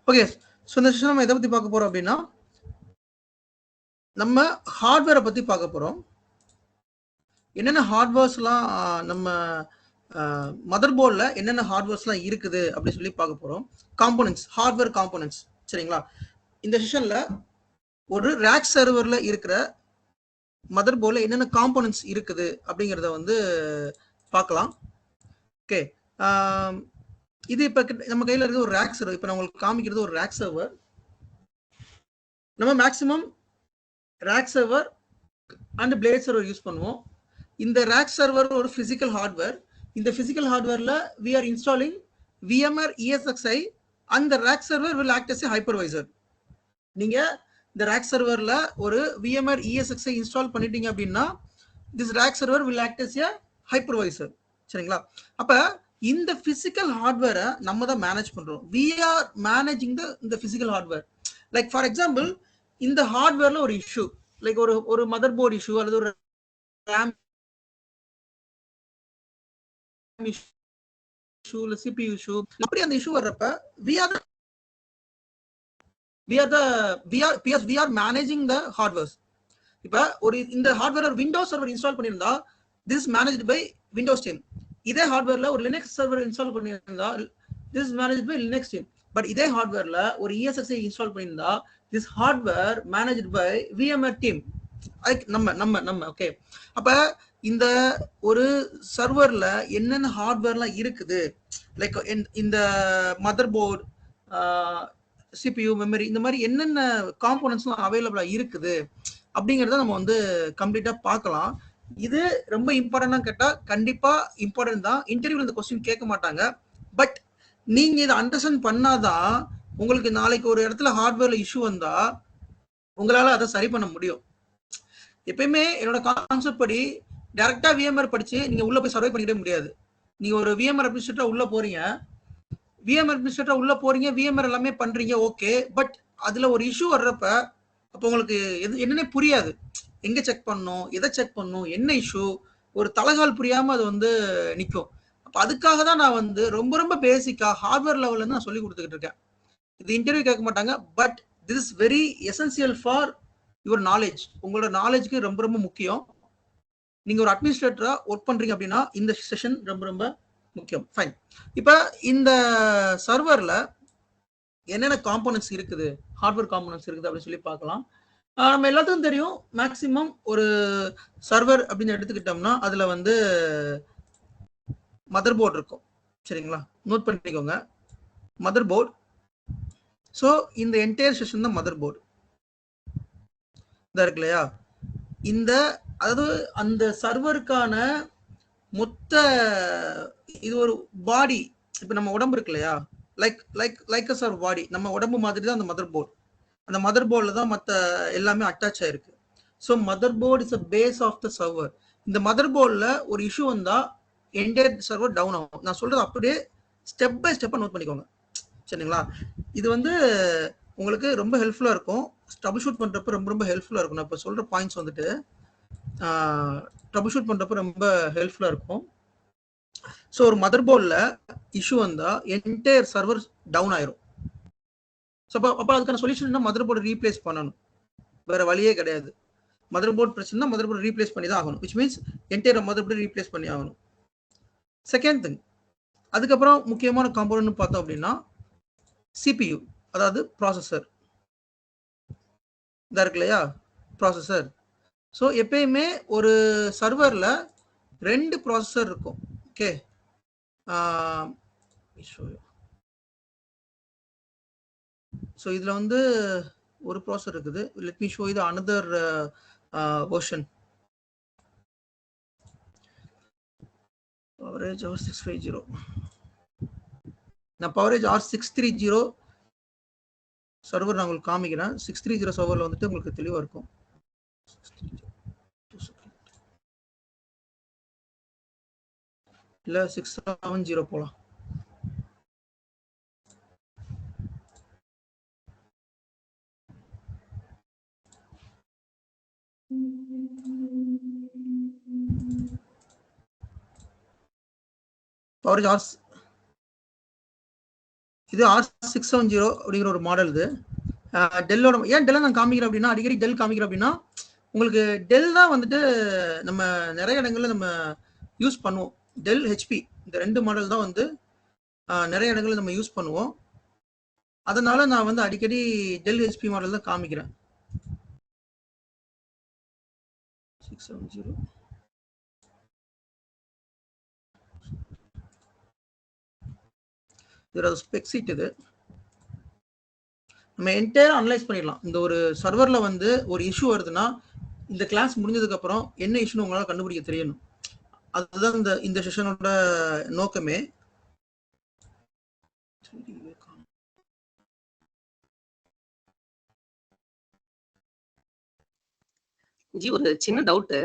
Okay, so இந்த session நம்ம எதை பற்றி பார்க்க போகிறோம் அப்படின்னா, நம்ம ஹார்ட்வேரை பற்றி பார்க்க போகிறோம். என்னென்ன ஹார்ட்வேர்ஸ்லாம் நம்ம மதர் போர்டில் என்னென்ன ஹார்ட்வேர்ஸ்லாம் இருக்குது அப்படின்னு சொல்லி பார்க்க போகிறோம். காம்போனன்ட்ஸ், ஹார்ட்வேர் காம்போனன்ட்ஸ், சரிங்களா? இந்த செஷனில் ஒரு ரேக் சர்வரில் இருக்கிற மதர் போர்டில் என்னென்ன காம்போனன்ட்ஸ் இருக்குது அப்படிங்கிறத வந்து பார்க்கலாம். ஓகே, இது இப்போ நம்ம கையில் இருக்கிற ஒரு ரேக் சர்வர். இப்போ நான் உங்களுக்கு காமிக்கிறது ஒரு ரேக் சர்வர். நம்ம maximum rack server and blade server use பண்ணுவோம். இந்த ரேக் சர்வர் ஒரு பிசிக்கல் ஹார்ட்வேர். இந்த பிசிக்கல் ஹார்ட்வேர்ல we are installing VMware ESXi and the rack server will act as a hypervisor. நீங்க இந்த ரேக் சர்வர்ல ஒரு VMware ESXi இன்ஸ்டால் பண்ணிட்டீங்க அப்படின்னா this rack server will act as a hypervisor, சரிங்களா? அப்ப இந்த பிசிக்கல் ஹார்ட்வேரை நம்ம தான் மேனேஜ் பண்றோம். we are managing the physical hardware. like for example, இந்த ஹார்ட்வேர்ல ஒரு இஷ்யூ, லைக் ஒரு மதர் போர்டு இஷ்யூ அல்லது ஒரு RAM issue, CPU issue, அப்படி அந்த இஷ்யூ வர்றப்ப we are managing the hardware. இப்ப ஒரு இந்த ஹார்ட்வேர் ஒரு விண்டோஸ் சர்வர் இன்ஸ்டால் பண்ணியிருந்தா this is managed by Windows team. இதே ஹார்ட்வேர்ல ஒரு லினக்ஸ் சர்வர் இன்ஸ்டால் பண்ணியிருந்தா this is managed by Linux team. But இதே ஹார்ட்வேர்ல ஒரு ESXi இன்ஸ்டால் பண்ணியிருந்தா this hardware managed by VMware team. நம்ம ஓகே. அப்ப இந்த ஒரு சர்வர்ல என்னென்ன ஹார்ட்வேர்லாம் இருக்குது, லைக் இந்த மதர் போர்டு, CPU, மெமரி, இந்த மாதிரி என்னென்ன காம்போனன்ட்ஸ்லாம் அவைலபிளா இருக்குது அப்படிங்கிறத நம்ம வந்து கம்ப்ளீட்டா பார்க்கலாம். இது ரொம்ப இம்பார்ட்டன்டா கேட்டா கண்டிப்பா இம்பார்ட்டன்ட் தான். இன்டர்வியூல இந்த கொஸ்டின் கேட்க மாட்டாங்க. பட் நீங்க இதை அண்டர்ஸ்டாண்ட் பண்ணாதான் உங்களுக்கு நாளைக்கு ஒரு இடத்துல ஹார்ட்வேர்ல இஷ்யூ வந்தா உங்களால அதை சரி பண்ண முடியும். எப்பயுமே என்னோட கான்செப்ட் படி டைரக்டா VMware படிச்சு நீங்க உள்ள போய் சர்வை பண்ணிக்கிட்டே முடியாது. நீங்க ஒரு VMware அட்மினிஸ்ட்ரேட்டர் உள்ள போறீங்க, VMware எல்லாமே பண்றீங்க, ஓகே. பட் அதுல ஒரு இஷ்யூ வர்றப்ப அப்போ உங்களுக்கு என்னன்னே புரியாது. எங்க செக் பண்ணணும், எதை செக் பண்ணணும், என்ன இஷ்யூ, ஒரு தலகால் புரியாம அது வந்து நிற்கும். அப்போ அதுக்காக தான் நான் வந்து ரொம்ப ரொம்ப பேசிக்கா ஹார்ட்வேர் லெவல்ல இருந்து நான் சொல்லி கொடுத்துக்கிட்டு இருக்கேன். இது இன்டர்வியூ கேட்க மாட்டாங்க. But this is very essential for your knowledge. உங்களோட நாலேஜ்க்கு ரொம்ப ரொம்ப முக்கியம். நீங்க ஒரு அட்மினிஸ்ட்ரேட்டரா ஒர்க் பண்றீங்க அப்படின்னா இந்த செஷன் ரொம்ப ரொம்ப முக்கியம். ஃபைன். இப்போ இந்த சர்வர்ல என்னென்ன காம்போனன்ட்ஸ் இருக்குது, ஹார்ட்வேர் காம்போனன்ட்ஸ் இருக்குது அப்படின்னு சொல்லி பார்க்கலாம். நம்ம எல்லாத்துக்கும் தெரியும், மேக்சிமம் ஒரு சர்வர் அப்படின்னு எடுத்துக்கிட்டோம்னா அதுல வந்து மதர் போர்டு இருக்கும், சரிங்களா? நோட் பண்ணிக்கோங்க, மதர் போர்டு. ஸோ இந்த என்டையர் செஷன் தான் மதர் போர்டு இருக்கு இல்லையா? இந்த அதாவது அந்த சர்வருக்கான மொத்த இது ஒரு பாடி. இப்போ நம்ம உடம்பு இருக்கு இல்லையா, லைக் அ சர்வர் பாடி, நம்ம உடம்பு மாதிரி தான் அந்த மதர் போர்டு. அந்த மதர் போர்டில் தான் மற்ற எல்லாமே அட்டாச் ஆயிருக்கு. So motherboard is a base of the server. இந்த மதர் போர்டில் ஒரு இஷ்யூ வந்தால் என்டையர் சர்வர் டவுன் ஆகும். நான் சொல்றது அப்படியே ஸ்டெப் பை ஸ்டெப்பாக நோட் பண்ணிக்கோங்க, சரிங்களா? இது வந்து உங்களுக்கு ரொம்ப ஹெல்ப்ஃபுல்லாக இருக்கும். ட்ரபிள் ஷூட் பண்ணுறப்ப ரொம்ப ரொம்ப ஹெல்ப்ஃபுல்லாக இருக்கும். நான் இப்போ சொல்கிற பாயிண்ட்ஸ் வந்துட்டு ட்ரபிள் ஷூட் பண்ணுறப்ப ரொம்ப ஹெல்ப்ஃபுல்லாக இருக்கும். ஸோ ஒரு மதர் போர்டில் இஷ்யூ வந்தால் என்டையர் சர்வர் டவுன் ஆயிரும். ஸோ அப்போ அதுக்கான சொல்யூஷன் மதர் போர்டு ரீப்ளேஸ் பண்ணணும், வேற வழியே கிடையாது. மதர் போர்டு பிரச்சனை, மதர் போர்டு ரீப்ளேஸ் பண்ணி தான் ஆகணும். Which means entire mother board replace பண்ணி ஆகணும். செகண்ட் திங், அதுக்கப்புறம் முக்கியமான காம்போனன்ட் பார்த்தோம் அப்படின்னா CPU, அதாவது ப்ராசஸர். இதா இருக்கு இல்லையா, ப்ராசஸர். ஸோ எப்பயுமே ஒரு சர்வரில் 2 ப்ராசஸர் இருக்கும். ஓகே, ஸோ இதில் வந்து ஒரு ப்ராசஸர் இருக்குது. லெட் மீ ஷோ இது அனதர் வெர்ஷன். பவரேஜ் R650, நான் பவரேஜ் R630 சர்வர் நான் உங்களுக்கு காமிக்கிறேன். 630 சர்வரில் வந்துட்டு உங்களுக்கு தெளிவாக இருக்கும். இல்லை 670 போகலாம். பவரேஜ் இது R670 அப்படிங்கிற ஒரு மாடல். இது டெல்லோட. ஏன் டெல்லை நான் காமிக்கிறேன் அப்படின்னா, அடிக்கடி டெல் காமிக்கிறேன் அப்படின்னா, உங்களுக்கு டெல் தான் வந்துட்டு நம்ம நிறைய இடங்கள்ல நம்ம யூஸ் பண்ணுவோம். டெல் ஹெச்பி இந்த 2 மாடல் தான் வந்து நிறைய இடங்கள்ல நம்ம யூஸ் பண்ணுவோம். அதனால நான் வந்து அடிக்கடி டெல் ஹெச்பி மாடல் தான் காமிக்கிறேன். 670 இதோட ஸ்பெக் சீட். இது நம்ம என்டையர் அனலைஸ் பண்ணிடலாம். இந்த ஒரு சர்வர்ல வந்து ஒரு இஷ்யூ வருதுன்னா, இந்த கிளாஸ் முடிஞ்சதுக்கு அப்புறம் என்ன இஷ்யூன்னு உங்களால கண்டுபிடிக்க தெரியணும். அதுதான் இந்த செஷனோட நோக்கமே. ஜி ஒரு சின்ன டவுட்.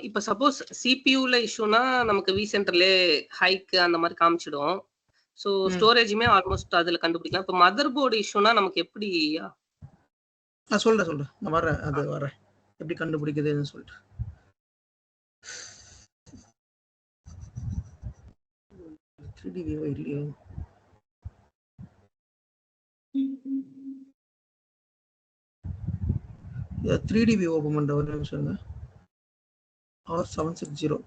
இப்ப சப்போஸ் சிபியூல இஷ்யூனா நமக்கு விசென்டர்ல ஹைக் அந்த மாதிரி காமிச்சிடும். சோ ஸ்டோரேஜுமே ஆல்மோஸ்ட் அதுல கண்டுபிடிக்கலாம். இப்ப மதர் போர்டு இஷ்யூனா நமக்கு எப்படி? நான் சொல்றேன் நான் வரேன் எப்படி கண்டுபிடிக்குதுன்னு சொல்லிட்டு. இல்லையோ 3D வியூ ஓபன் பண்ற ஒரு நிமிஷம். R760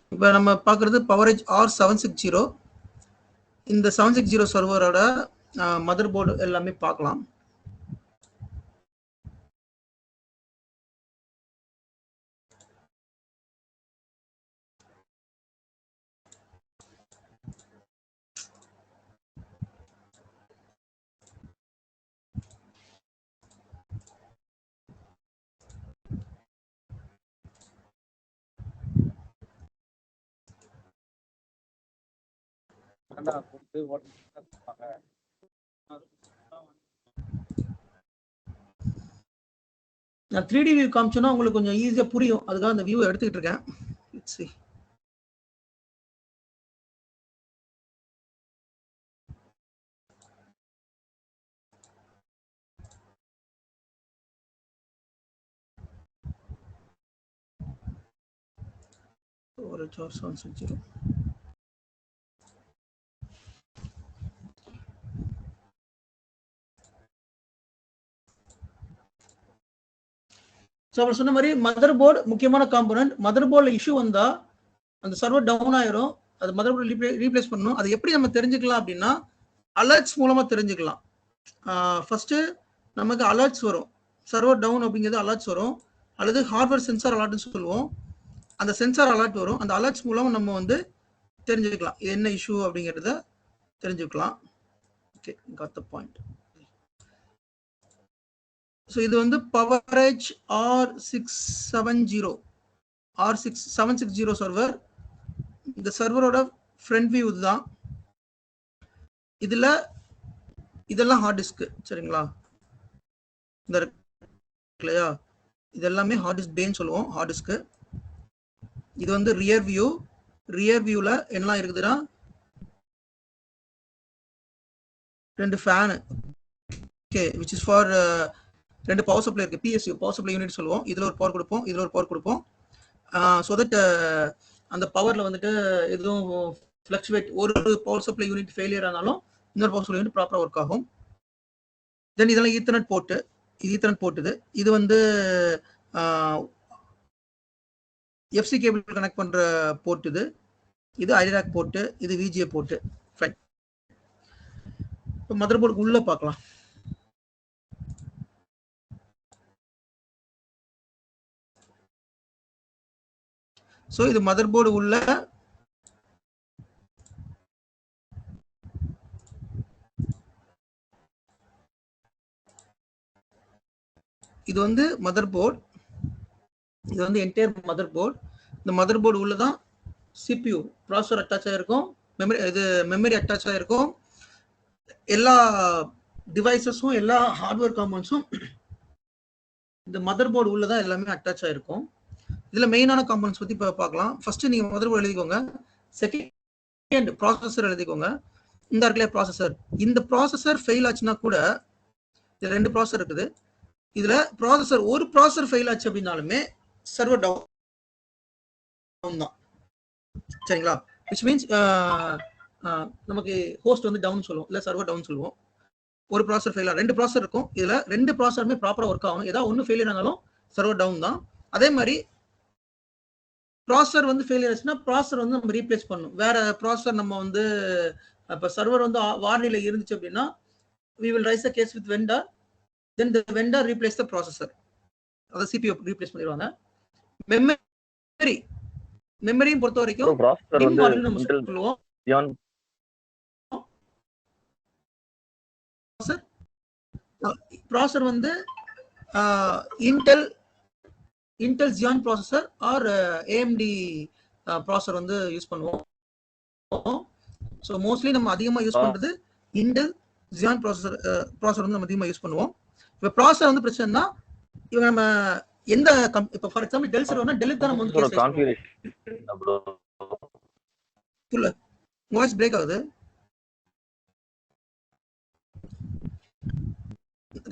இப்ப நம்ம பாக்குறது பவரேஜ் R760. இந்த 760 சர்வரோட மதர் போர்டு எல்லாமே பார்க்கலாம். நான் 3D வியூ காமிச்சோன்னா உங்களுக்கு கொஞ்சம் ஈஸியா புரியும். அதுக்காக அந்த வியூ எடுத்துக்கிட்டு இருக்கேன். Let's see. ஒரு R760 ஸோ அவர் சொன்ன மாதிரி மதர் போர்டு முக்கியமான காம்பனன்ட். மதர் போர்டில் இஷ்யூ வந்தால் அந்த சர்வர் டவுன் ஆயிரும். அது மதர் போர்டு ரீப்ளேஸ் பண்ணணும். அது எப்படி நம்ம தெரிஞ்சுக்கலாம் அப்படின்னா, அலர்ட்ஸ் மூலமாக தெரிஞ்சுக்கலாம். ஃபர்ஸ்ட் நமக்கு அலர்ட்ஸ் வரும். சர்வர் டவுன் அப்படிங்கிறது அலர்ட்ஸ் வரும், அல்லது ஹார்ட்வேர் சென்சார் அலர்ட்னு சொல்லுவோம். அந்த சென்சார் அலர்ட் வரும். அந்த அலர்ட்ஸ் மூலம் நம்ம வந்து தெரிஞ்சுக்கலாம் இது என்ன இஷ்யூ அப்படிங்கிறத தெரிஞ்சுக்கலாம். Okay, got the point. So இது வந்து பவரேஜ் R760 சர்வர். இந்த சர்வரோட ஃப்ரண்ட் வியூ இதுதான். இதெல்லாம் ஹார்ட் டிஸ்க். சரிங்களா? இந்த இல்லையா, இது எல்லாமே ஹார்ட் டிஸ்க் பேன்னு சொல்லுவோம். Hard disk. இது வந்து ரியர் வியூ. ரியர் வியூல என்னலாம் இருக்குதுன்னா, 2 fan. Okay, which is for 2 power supply இருக்கு. PSU பவர் சப்ளை யூனிட் சொல்லுவோம். இதுல ஒரு பவர் கொடுப்போம், இதுல ஒரு பவர் கொடுப்போம். ஸோ தட் அந்த பவர்ல வந்துட்டு எதுவும் ஃபிளக்சுவேட், ஒரு பவர் சப்ளை யூனிட் ஃபெயிலியர் ஆனாலும் இன்னொரு பவர் சப்ளை யூனிட் ப்ராப்பரா ஒர்க் ஆகும். தென் இதெல்லாம் ஈத்தர்நெட் போர்ட்டு. இது ஈத்தர்நெட் போர்ட். இது வந்து FC கேபிள் கனெக்ட் பண்ற போர்ட். இது ஐராக் போர்ட். இது VGA போர்ட். ஃபைன். இப்போ மதர் போர்டு உள்ள பார்க்கலாம். ஸோ இது மதர் போர்டு உள்ள இது வந்து மதர் போர்டு. இது வந்து என்டையர் மதர் போர்டு. இந்த மதர் போர்டு உள்ள தான் CPU ப்ராசஸர் அட்டாச் ஆகிருக்கும், மெமரி அட்டாச் ஆகிருக்கும். எல்லா டிவைசஸும் எல்லா ஹார்ட்வேர் காம்பனன்ட்ஸும் இந்த மதர் போர்டு உள்ள தான் எல்லாமே அட்டாச் ஆகிருக்கும். இதில் மெயினான காம்பனன்ட்ஸ் பற்றி இப்போ பார்க்கலாம். ஃபர்ஸ்ட் நீங்கள் மதர் போர்டு எழுதிக்கோங்க. செகண்ட் ப்ராசஸர் எழுதிக்கோங்க. இந்த இடத்துல ப்ராசஸர். இந்த ப்ராசஸர் ஃபெயில் ஆச்சுன்னா கூட, இது 2 ப்ராசஸர் இருக்குது. இதில் ப்ராசஸர் ஒரு ப்ராசஸர் ஃபெயில் ஆச்சு அப்படின்னாலுமே சர்வர் டவுன் தான். சரிங்களா? விச் மீன்ஸ் நமக்கு ஹோஸ்ட் வந்து டவுன் சொல்லுவோம், இல்லை சர்வர் டவுன் சொல்லுவோம். ஒரு ப்ராசர் ஃபெயில், 2 ப்ராசர் இருக்கும். இதில் 2 ப்ராசருமே ப்ராப்பராக ஒர்க் ஆகணும். ஏதாவது ஒன்று ஃபெயிலியர் ஆனாலும் சர்வர் டவுன் தான். அதே மாதிரி ப்ராசர் வந்து ஃபெயிலியர் ஆச்சுன்னா ப்ராசர் வந்து நம்ம ரீப்ளேஸ் பண்ணணும். வேற ப்ராசர் நம்ம வந்து இப்போ சர்வர் வந்து வார்னியில் இருந்துச்சு அப்படின்னா we will raise a case with vendor, then the vendor replace the processor. அத CPU ரீப்ளேஸ் பண்ணிடுவாங்க. மெமரியும் பொறுத்த வரைக்கும் ப்ராசஸர் வந்து நம்ம சொல்லுவோம். ப்ராசஸர் வந்து Intel Xeon processor or AMD processor வந்து யூஸ் பண்ணுவோம். ஸோ மோஸ்ட்லி நம்ம அதிகமாக யூஸ் பண்றது இன்டெல் Xeon ப்ராசஸர் வந்து நம்ம அதிகமாக யூஸ் பண்ணுவோம். இப்போ ப்ராசஸர் வந்து பிரச்சனைனா இவங்க நம்ம எந்த இப்போ ஃபார் எக்ஸாம்பிள் டெல் சர்வர்னா டெல்லுக்கு தான் நம்ம வந்து கேஸ் கான்ஃபிகரேஷன் ப்ரோ. புல்ல வாய்ஸ் பிரேக் ஆகுது.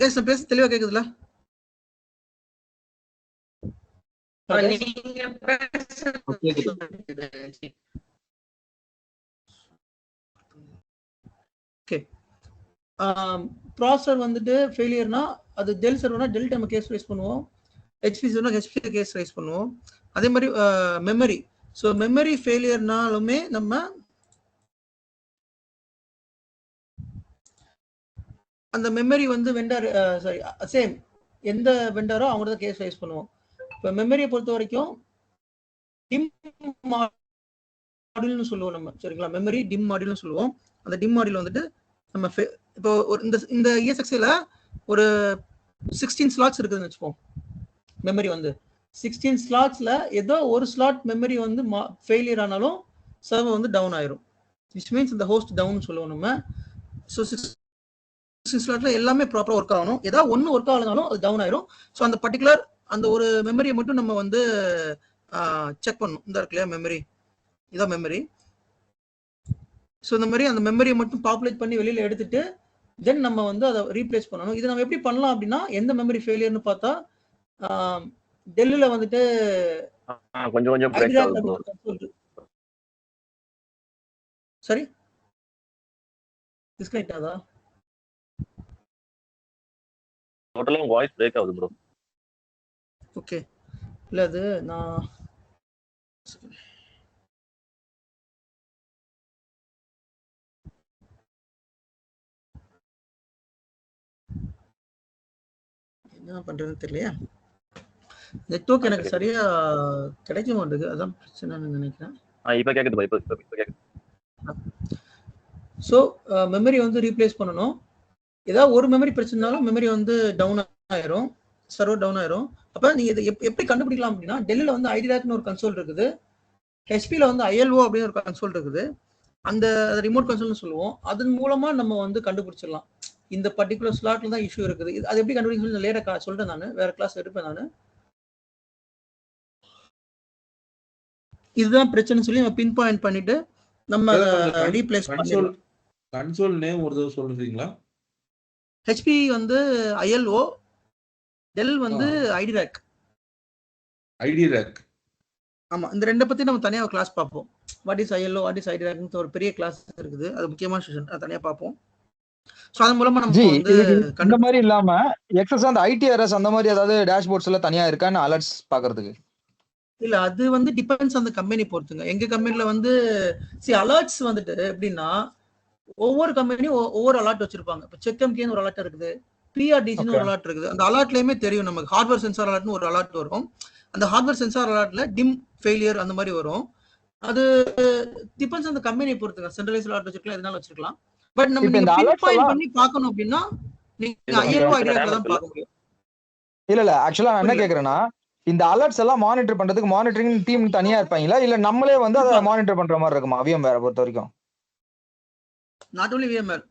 गाइस நான் பேச தெளிவா கேக்குதுல? நீங்க பேசுறது ஓகே. ப்ராசஸர் வந்துட்டு ஃபெயிலியர்னா அது டெல் சர்வர்னா டெல் நம்ம கேஸ் ரைஸ் பண்ணுவோம், HP சர்வர்னா HP கேஸ் ரைஸ் பண்ணுவோம். அதே மாதிரி மெமரி, ஸோ மெமரி ஃபெயிலியர்னாலுமே நம்ம அந்த மெமரி வந்து வெண்டர் சாரி சேம் எந்த வெண்டரோ அவங்க தான் கேஸ் ரைஸ் பண்ணுவோம். இப்போ மெமரியை பொறுத்த வரைக்கும் டிம் மாடியூல்னு சொல்லுவோம் நம்ம, சரிங்களா? மெமரி டிம் மாடியூல்னு சொல்லுவோம். அந்த டிம் மாடியூல் வந்துட்டு நம்ம இப்போ ஒரு இந்த ESXல ஒரு 16 ஸ்லாட்ஸ் இருக்குதுன்னு வச்சுப்போம். மெமரி வந்து 16 ஸ்லாட்ஸ்ல ஏதோ ஒரு ஸ்லாட் மெமரி வந்து ஃபெயிலியர் ஆனாலும் சர்வர் வந்து டவுன் ஆயிரும். விச் மீன்ஸ் இந்த ஹோஸ்ட் டவுன் சொல்லுவோம் நம்ம. ஸோ 16 ஸ்லாட்ல எல்லாமே ப்ராப்பராக ஒர்க் ஆகணும். ஏதாவது ஒன்று ஒர்க் ஆகலனாலும் அது டவுன் ஆயிரும். ஸோ அந்த பர்டிகுலர் அந்த ஒரு மெமரியை மட்டும் நம்ம வந்து செக் பண்ணணும். இந்த இருக்கு இல்லையா மெமரி, இதான் மெமரி. ஸோ இந்த மாதிரி அந்த மெமரியை மட்டும் பாப்புலேட் பண்ணி வெளியில் எடுத்துட்டு தென் நம்ம வந்து அதை ரீப்ளேஸ் பண்ணணும். இதை நம்ம எப்படி பண்ணலாம் அப்படின்னா, எந்த மெமரி ஃபெயிலியர்னு பார்த்தா டெல்லில் வந்துட்டு கொஞ்சம் கொஞ்சம் பிரேக் ஆகுது. சரி டிஸ்கனெக்ட் ஆகுதா? டோட்டலா வாய்ஸ் பிரேக் ஆகுது ப்ரோ. ஓகே. இல்லை அது நான் என்ன பண்றதுன்னு தெரியலையா. நெட்வொர்க் எனக்கு சரியா கிடைக்க மாட்டேங்குது, அதான் பிரச்சனைன்னு நினைக்கிறேன். இப்போ கேக்குது இப்போ கேக்குது. ஸோ மெமரி வந்து ரீப்ளேஸ் பண்ணணும். ஏதாவது ஒரு மெமரி பிரச்சனைனாலும் மெமரி வந்து டவுன் ஆயிரும், சர்வர் டவுன் ஆயிரும். அப்போ நீங்க இதை எப்படி கண்டுபிடிக்கலாம் அப்படின்னா, டெல்லியில் வந்து ஐடிராக்னு ஒரு கன்சோல் இருக்குது, ஹெச்பியில் வந்து ILO அப்படின்னு ஒரு கன்சோல் இருக்குது. அந்த ரிமோட் கன்சோல்னு சொல்லுவோம். அதன் மூலமா நம்ம வந்து கண்டுபிடிச்சிடலாம் இந்த பர்டிகுலர் ஸ்லாட்ல தான் இஷ்யூ இருக்குது. அது எப்படி கண்டுபிடிக்கணும் லேட்டா சொல்றேன், நான் வேற கிளாஸ் எடுப்பேன் நான். இதுதான் பிரச்சனை சொல்லி நம்ம பின் பாயிண்ட் பண்ணிட்டு நம்ம ரீப்ளேஸ் பண்ணிடலாம். கன்சோல் நேம் ஒரு தடவை சொல்றீங்களா? HP வந்து ILO, டெல் வந்து ஐடிராக். ஆமா, இந்த ரெண்டை பத்தி நம்ம தனியா ஒரு கிளாஸ் பார்ப்போம். What is ILO, what is ஐடிராக்னு ஒரு பெரிய கிளாஸ் இருக்குது, அது முக்கியமான செஷன், அது தனியா பார்ப்போம். சோ அது மூலமா நம்ம வந்து இந்த மாதிரி இல்லாம எக்ஸஸ் அந்த ITRS அந்த மாதிரி ஏதாவது டேஷ்போர்ட்ஸ்ல தனியா இருக்கான்னு அலர்ட்ஸ் பாக்குறதுக்கு? இல்ல, அது வந்து டிபெண்ட்ஸ் அந்த கம்பெனி பொறுத்துங்க. எங்க கம்பெனில வந்து அலர்ட்ஸ் வந்துட்டு எப்படின்னா, ஒவ்வொரு கம்பெனியும் ஒவ்வொரு அலர்ட் வச்சிருப்பாங்க. இப்போ செக்எம்கேன்னு ஒரு அலர்ட் இருக்குது, PRDCன்னு ஒரு அலர்ட் இருக்குது. அந்த அலர்ட்லயுமே தெரியும் நமக்கு ஹார்ட்வேர் சென்சார் அலர்ட்னு ஒரு அலர்ட் வரும். அந்த ஹார்ட்வேர் சென்சார் அலர்ட்ல டிம் ஃபெயிலியர் அந்த மாதிரி வரும். அது டிபெண்ட்ஸ் அந்த கம்பெனியை பொறுத்துங்க. சென்ட்ரலைஸ் அலர்ட் வச்சிருக்கலாம், எதனால வச்சிருக்கலாம். பட் நம்ம பின் பாயிண்ட் பண்ணி பார்க்கணும் அப்படின்னா நீங்க ILO ஐடியால தான் பார்க்க முடியும். இல்ல ஆக்சுவலா நான் என்ன கேக்குறேன்னா, இந்த அலர்ட்ஸ் எல்லாம் மானிட்டர் பண்றதுக்கு மானிட்டரிங் டீம் தனியா இருப்பாங்களா, இல்ல நம்மளே வந்து அதை மானிட்டர் பண்ற மாதிரி இருக்குமா VMware பொறுத்த வரைக்கும்? நாட் ஓன்லி VMware,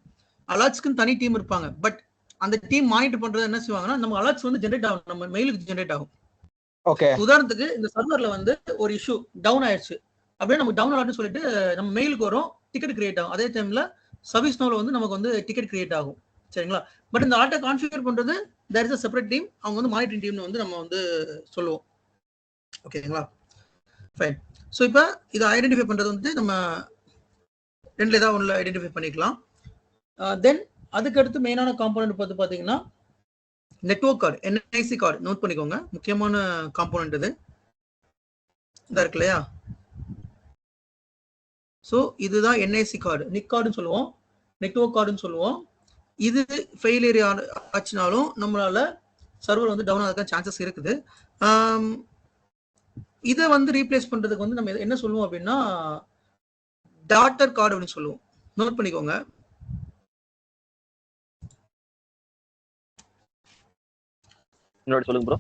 அலர்ட்ஸ்க்கு தனி டீம் இருப்பாங்க. பட் அந்த டீம் மானிட்டர் பண்றது என்ன செய்வாங்கன்னா, நம்ம அலர்ட்ஸ் வந்து ஜெனரேட் ஆகும், நம்ம மெயிலுக்கு ஜெனரேட் ஆகும். ஓகே, உதாரணத்துக்கு இந்த சர்வர்ல வந்து ஒரு இஷ்யூ டவுன் ஆயிடுச்சு அப்படியே நமக்கு டவுன் அலர்ட்னு சொல்லிட்டு நம்ம மெயிலுக்கு வரும், டிக்கெட் கிரியேட் ஆகும். அதே டைம்ல சர்வீஸ் நோல வந்து நமக்கு வந்து டிக்கெட் கிரியேட் ஆகும், சரிங்களா? பட் இந்த அலர்ட்டை கான்ஃபிகர் பண்றது there is a separate team, அவங்க வந்து மானிட்டரிங் டீம்னு வந்து நம்ம வந்து சொல்லுவோம். ஓகேங்களா? ஃபைன். ஸோ இப்போ இதை ஐடென்டிஃபை பண்ணுறது வந்து நம்ம ரெண்டுல ஏதாவது ஒன்றில் ஐடென்டிஃபை பண்ணிக்கலாம். தென் அதுக்கடுத்து மெயினான காம்போனன்ட் பார்த்து பார்த்தீங்கன்னா network card, NIC card note பண்ணிக்கோங்க. முக்கியமான காம்போனன்ட் இது இதாக இருக்கு இல்லையா? ஸோ இதுதான் என்ஐசி கார்டு, நிக் கார்டுன்னு சொல்லுவோம், நெட்வொர்க் கார்டுன்னு சொல்லுவோம். இது ஃபெயிலியர் ஆச்சுனாலும் நம்மளால சர்வர் வந்து டவுன் ஆகிறதுக்கு சான்சஸ் இருக்குது. இதை வந்து ரீப்ளேஸ் பண்றதுக்கு வந்து நம்ம என்ன சொல்லுவோம் அப்படின்னா டாட்டர் கார்டு அப்படின்னு சொல்லுவோம். நோட் பண்ணிக்கோங்க. சொல்லுங்க ப்ரோ.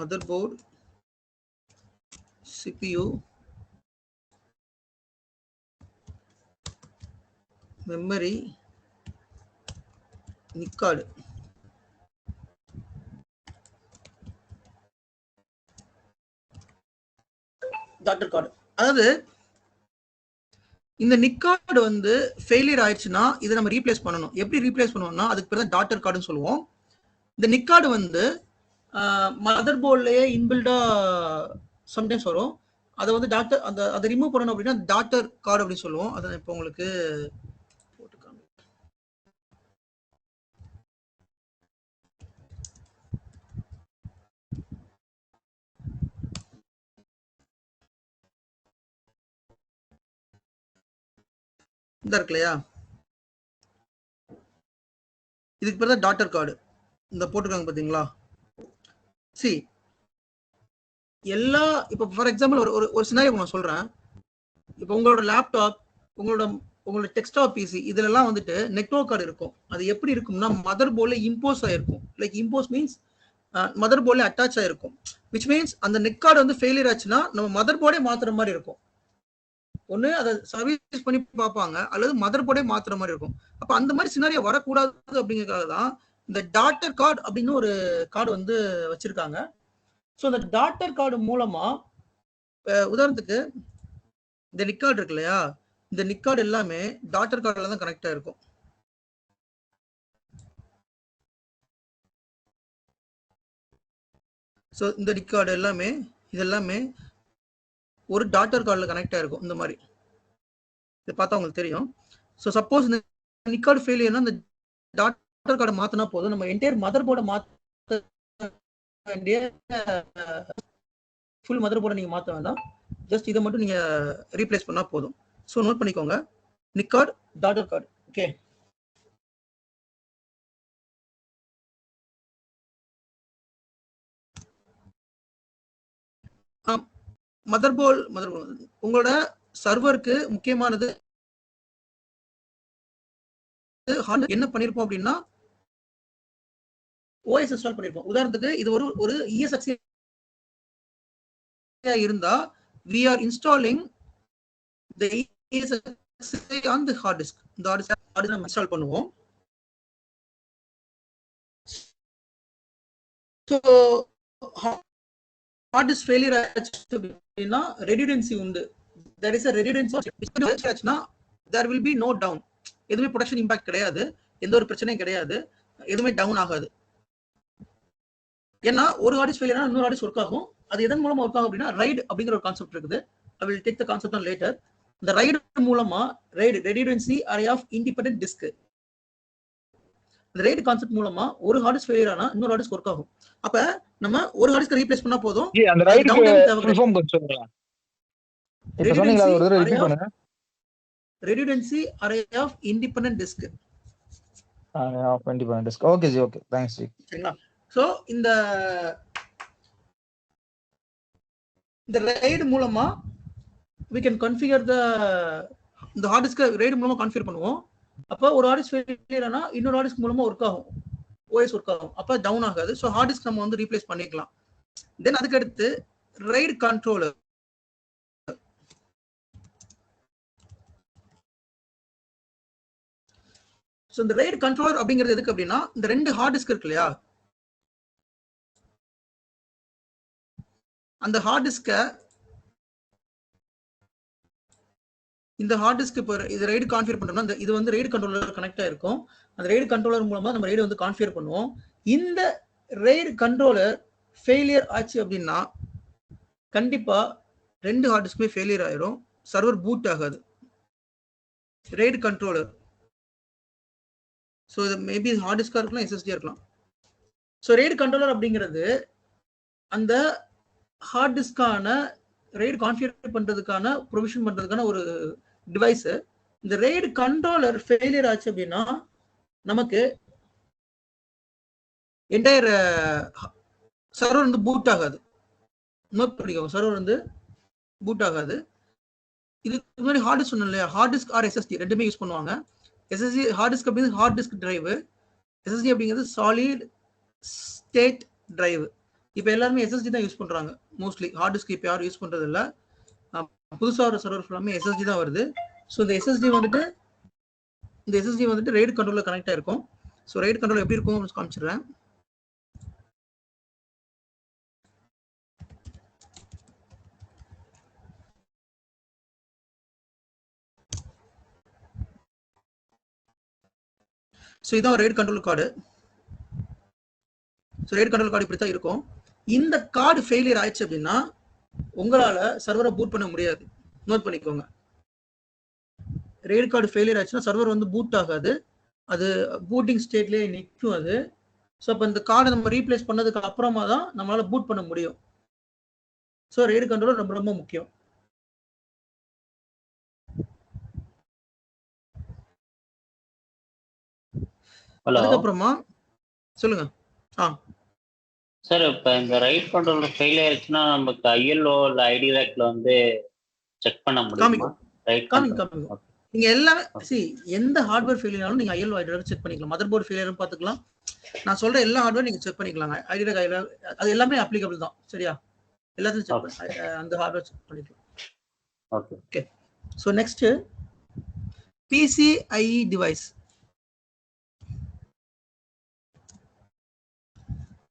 மதர்போர்டு, CPU, மெமரி, நிக் கார்டு. Daughter card. அதாவது இந்த நிக் கார்டு வந்து ஃபெயிலியர் ஆயிடுச்சுன்னா இதை நம்ம ரீப்ளேஸ் பண்ணணும். எப்படி ரீப்ளேஸ் பண்ணுவோம்னா அதுக்கு பேர் தான் டாட்டர் கார்டுன்னு சொல்லுவோம். இந்த நிக் கார்டு வந்து மதர் போர்ட்லயே இன்பில்டா சம்டைம்ஸ் வரும். அதை வந்து டாக்டர் அதை ரிமூவ் பண்ணணும் அப்படின்னா டாட்டர் கார்டு அப்படின்னு சொல்லுவோம். அதை இப்போ உங்களுக்கு போட்டுக்காங்க. இந்த இருக்கு இல்லையா, இதுக்கு பேர் தான் டாட்டர் கார்டு. இந்த போட்டுருக்காங்க பாத்தீங்களா? சி எல்லா இப்போ ஃபார் எக்ஸாம்பிள் ஒரு சினாரியோ நான் சொல்றேன். இப்போ உங்களோட லேப்டாப், உங்களோட டெஸ்க்டாப் பிசி இதுலலாம் வந்துட்டு நெட்வொர்க் கார்டு இருக்கும். அது எப்படி இருக்கும்னா மதர் போர்ட்ல இம்போஸ் ஆயிருக்கும். லைக் இம்போஸ் மீன்ஸ் மதர் போர்ட்ல அட்டாச் ஆயிருக்கும். விச் மீன்ஸ் அந்த நெட் கார்டு வந்து ஃபெயிலியர் ஆச்சுன்னா நம்ம மதர் போர்டே மாத்துற மாதிரி இருக்கும். ஒண்ணு அதை சர்வீஸ் பண்ணி பார்ப்பாங்க, அல்லது மதர் போர்டே மாத்துற மாதிரி இருக்கும். அப்ப அந்த மாதிரி சினாரியோ வரக்கூடாது அப்படிங்கிறதுக்காக தான் இந்த டாட்டர் கார்டு அப்படின்னு ஒரு கார்டு வந்து வச்சிருக்காங்க. ஸோ அந்த டாட்டர் கார்டு மூலமா உதாரணத்துக்கு இந்த நிக் கார்டு இருக்கு இல்லையா, இந்த நிக் கார்டு எல்லாமே டாட்டர் கார்டுல தான் கனெக்ட் ஆயிருக்கும். ஸோ இந்த நிக் கார்டு எல்லாமே இதெல்லாமே ஒரு டாட்டர் கார்டில் கனெக்ட் ஆயிருக்கும். இந்த மாதிரி இதை பார்த்தா உங்களுக்கு தெரியும். ஸோ சப்போஸ் இந்த நிக் கார்டு ஃபெயிலியர்னா இந்த டாட்டர் கார்டை மாற்றினா போதும். நம்ம என்டையர் மதர் போர்டை மாற்ற வேண்டிய ஃபுல் மதர் போர்டை நீங்கள் மாற்ற வேண்டாம். ஜஸ்ட் இதை மட்டும் நீங்கள் ரீப்ளேஸ் பண்ணால் போதும். ஸோ நோட் பண்ணிக்கோங்க, NIC card, daughter card. Okay, mother board உங்களோட சர்வருக்கு முக்கியமானது என்ன பண்ணிருப்போம் அப்படின்னா ஓஎஸ் இன்ஸ்டால் பண்ணிருப்போம். உதாரணத்துக்கு இது ஒரு ESX இருந்தா we are installing the ESX on the hard disk. இந்த hard disk நம்ம இன்ஸ்டால் பண்ணுவோம். So hard disk failure ஆச்சுன்னா redundancy உண்டு. There is a redundancy. ஆச்சுன்னா there will be no down. எதுவுமே ப்ரொடக்ஷன் இம்பாக்ட் கிடையாது, எந்த ஒரு பிரச்சனையும் கிடையாது, எதுவுமே டவுன் ஆகாது. ஏன்னா ஒரு ஹார்ட் டிஸ்க் ஃபெயிலியர் ஆனா இன்னொரு ஹார்ட் டிஸ்க் ஒர்க் ஆகும். அது எதன் மூலமா ஒர்க் ஆகும் அப்படின்னா ரைட் அப்படிங்கிற ஒரு கான்செப்ட் இருக்குது. I will take the concept on later. இந்த ரைட் மூலமா redundancy array of independent disk, இந்த ரைட் கான்செப்ட் மூலமா ஒரு ஹார்ட் டிஸ்க் ஃபெயிலியர் ஆனா இன்னொரு ஹார்ட் டிஸ்க் ஒர்க் ஆகும். அப்ப நம்ம ஒரு ஹார்ட் டிஸ்க் ரீப்ளேஸ் பண்ணா போதும். அந்த ரைட் ஃபுல் ஃபார்ம் கொஞ்சம் சொல்லுங்க. இப்ப சொன்னீங்களா, ஒரு தடவை ரிப்பீட் பண்ணுங்க. redundancy array of independent disk. Of independent disk. Okay ஜி, ஓகே, தேங்க்ஸ் ஜி. சரிங்களா? சோ இந்த RAID மூலமா we can configure the hard disk RAID மூலமா கான்ஃபிகர் பண்ணுவோம். அப்ப ஒரு ஹார்ட் டிஸ்க் ஃபெயிலியர் ஆனா இன்னொரு ஹார்ட் டிஸ்க் மூலமா ஒர்க் ஆகும், OS ஒர்க் ஆகும். அப்ப டவுன் ஆகாது. சோ ஹார்ட் டிஸ்க் நம்ம வந்து ரீப்ளேஸ் பண்ணிக்கலாம். தென் அதுக்கு அடுத்து RAID கண்ட்ரோலர். சோ இந்த RAID கண்ட்ரோலர் அப்படிங்கிறது எதுக்கு அப்படின்னா இந்த ரெண்டு ஹார்ட் டிஸ்க் இருக்கு இல்லையா, அந்த ஹார்ட் டிஸ்க இந்த ஹார்ட் டிஸ்க் இப்போ இது ரைடு கான்ஃபிகர் பண்ணுறோம்னா இது வந்து ரைடு கண்ட்ரோலர் கனெக்ட் ஆயிருக்கும். அந்த ரைடு கண்ட்ரோலர் மூலமா நம்ம ரைடு வந்து கான்ஃபிகர் பண்ணுவோம். இந்த ரைடு கண்ட்ரோலர் ஃபெயிலியர் ஆச்சு அப்படின்னா கண்டிப்பா 2 ஹார்ட் டிஸ்க்குமே ஃபெயிலியர் ஆயிரும், சர்வர் பூட் ஆகாது. ரைடு கண்ட்ரோலர், ஸோ இது மேபி ஹார்ட் டிஸ்கா இருக்கலாம், எஸ்எஸ்டியா இருக்கலாம். ஸோ ரைடு கண்ட்ரோலர் அப்படிங்கிறது அந்த ஹார்ட் டிஸ்கான ரைடு கான்ஃபிகர் பண்றதுக்கான ப்ரொவிஷன் பண்றதுக்கான ஒரு டிவைஸ். இந்த ரைடு கண்ட்ரோலர் ஃபெயிலியர் ஆச்சு அப்படின்னா நமக்கு என்டையர் சர்வர் வந்து பூட் ஆகாது. நோட் பண்ணிக்கோங்க, சர்வர் வந்து பூட் ஆகாது. இதுக்கு முன்னாடி ஹார்ட் டிஸ்க் சொன்னோம் இல்லையா, ஹார்ட் டிஸ்க் ஆர் எஸ்எஸ்டி ரெண்டுமே யூஸ் பண்ணுவாங்க. எஸ்எஸ்டி ஹார்ட் டிஸ்க் அப்படிங்கிறது ஹார்ட் டிஸ்க் டிரைவு, எஸ்எஸ்டி அப்படிங்கிறது சாலிட் ஸ்டேட் டிரைவு. இப்போ எல்லாருமே எஸ்எஸ்டி தான் யூஸ் பண்றாங்க மோஸ்ட்லி. ஹார்ட் டிஸ்க் இப்போ யாரும் யூஸ் பண்றது இல்லை. புதுசாக ஒரு சர்வர் ஃபுல்லாமே எஸ்எஸ்டி தான் வருது. ஸோ இந்த எஸ்எஸ்டி வந்துட்டு ரைடு கண்ட்ரோலர் கனெக்ட் ஆயிருக்கும். ஸோ ரைடு கண்ட்ரோல் எப்படி இருக்கும் காமிச்சிடுறேன். ஸோ இதான் RAID control card. So RAID control card இப்படி தான் இருக்கும். இந்த கார்டு ஃபெயிலியர் ஆயிடுச்சு அப்படின்னா உங்களால சர்வரை பூட் பண்ண முடியாது. நோட் பண்ணிக்கோங்க, ரைடு கார்டு ஃபெயிலியர் ஆச்சுன்னா சர்வர் வந்து பூட் ஆகாது, அது பூட்டிங் ஸ்டேட்லேயே நிற்கும் அது. ஸோ அப்போ இந்த கார்டை நம்ம ரீப்ளேஸ் பண்ணதுக்கு அப்புறமா தான் நம்மளால பூட் பண்ண முடியும். ஸோ ரைடு கண்ட்ரோல் ரொம்ப ரொம்ப முக்கியம். அதுக்கப்புறமா சொல்லுங்க. சார் இப்போ இந்த ரைட் கண்ட்ரோலர் ஃபெயில் ஆயிடுச்சுன்னா நமக்கு ஐஎல்ஓ இல்லை ஐடி ரேக்ல வந்து செக் பண்ண முடியுமா? காமிக்கும். நீங்க எல்லாமே எந்த ஹார்ட்வேர் ஃபெயிலியர்னாலும் நீங்க ஐஎல்ஓ ஐடி ரேக் செக் பண்ணிக்கலாம். மதர் போர்டு ஃபெயிலியரும் பார்த்துக்கலாம். நான் சொல்ற எல்லா ஹார்ட்வேர் நீங்க செக் பண்ணிக்கலாம். ஐடி ரேக் அது எல்லாமே அப்ளிகபிள் தான். சரியா? எல்லாத்தையும் செக் அந்த ஹார்ட்வேர் செக் பண்ணிக்கலாம். Okay. So next PCIe device.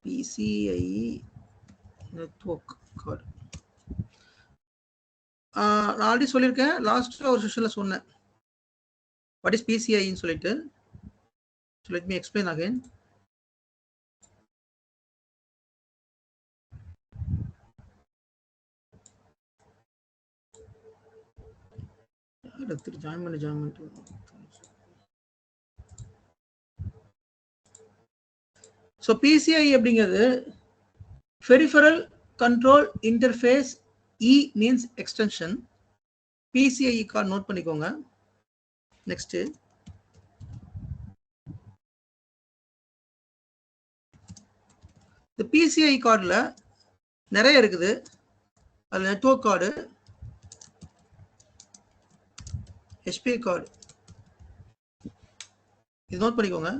PCIe network card. நான் ஆல்ரெடி சொல்லியிருக்கேன், லாஸ்ட் ஒரு செஷன்ல சொன்னேன் வாட் இஸ் PCIe ன்னு சொல்லிட்டு. So let me explain again. Join பண்ணி ஸோ PCIe அப்படிங்கிறது peripheral control interface. E means extension. PCIe card note பண்ணிக்கோங்க. நெக்ஸ்ட் இந்த PCIe கார்டில் நிறைய இருக்குது. அதில் நெட்வொர்க் கார்டு, HPI கார்டு, இது நோட் பண்ணிக்கோங்க.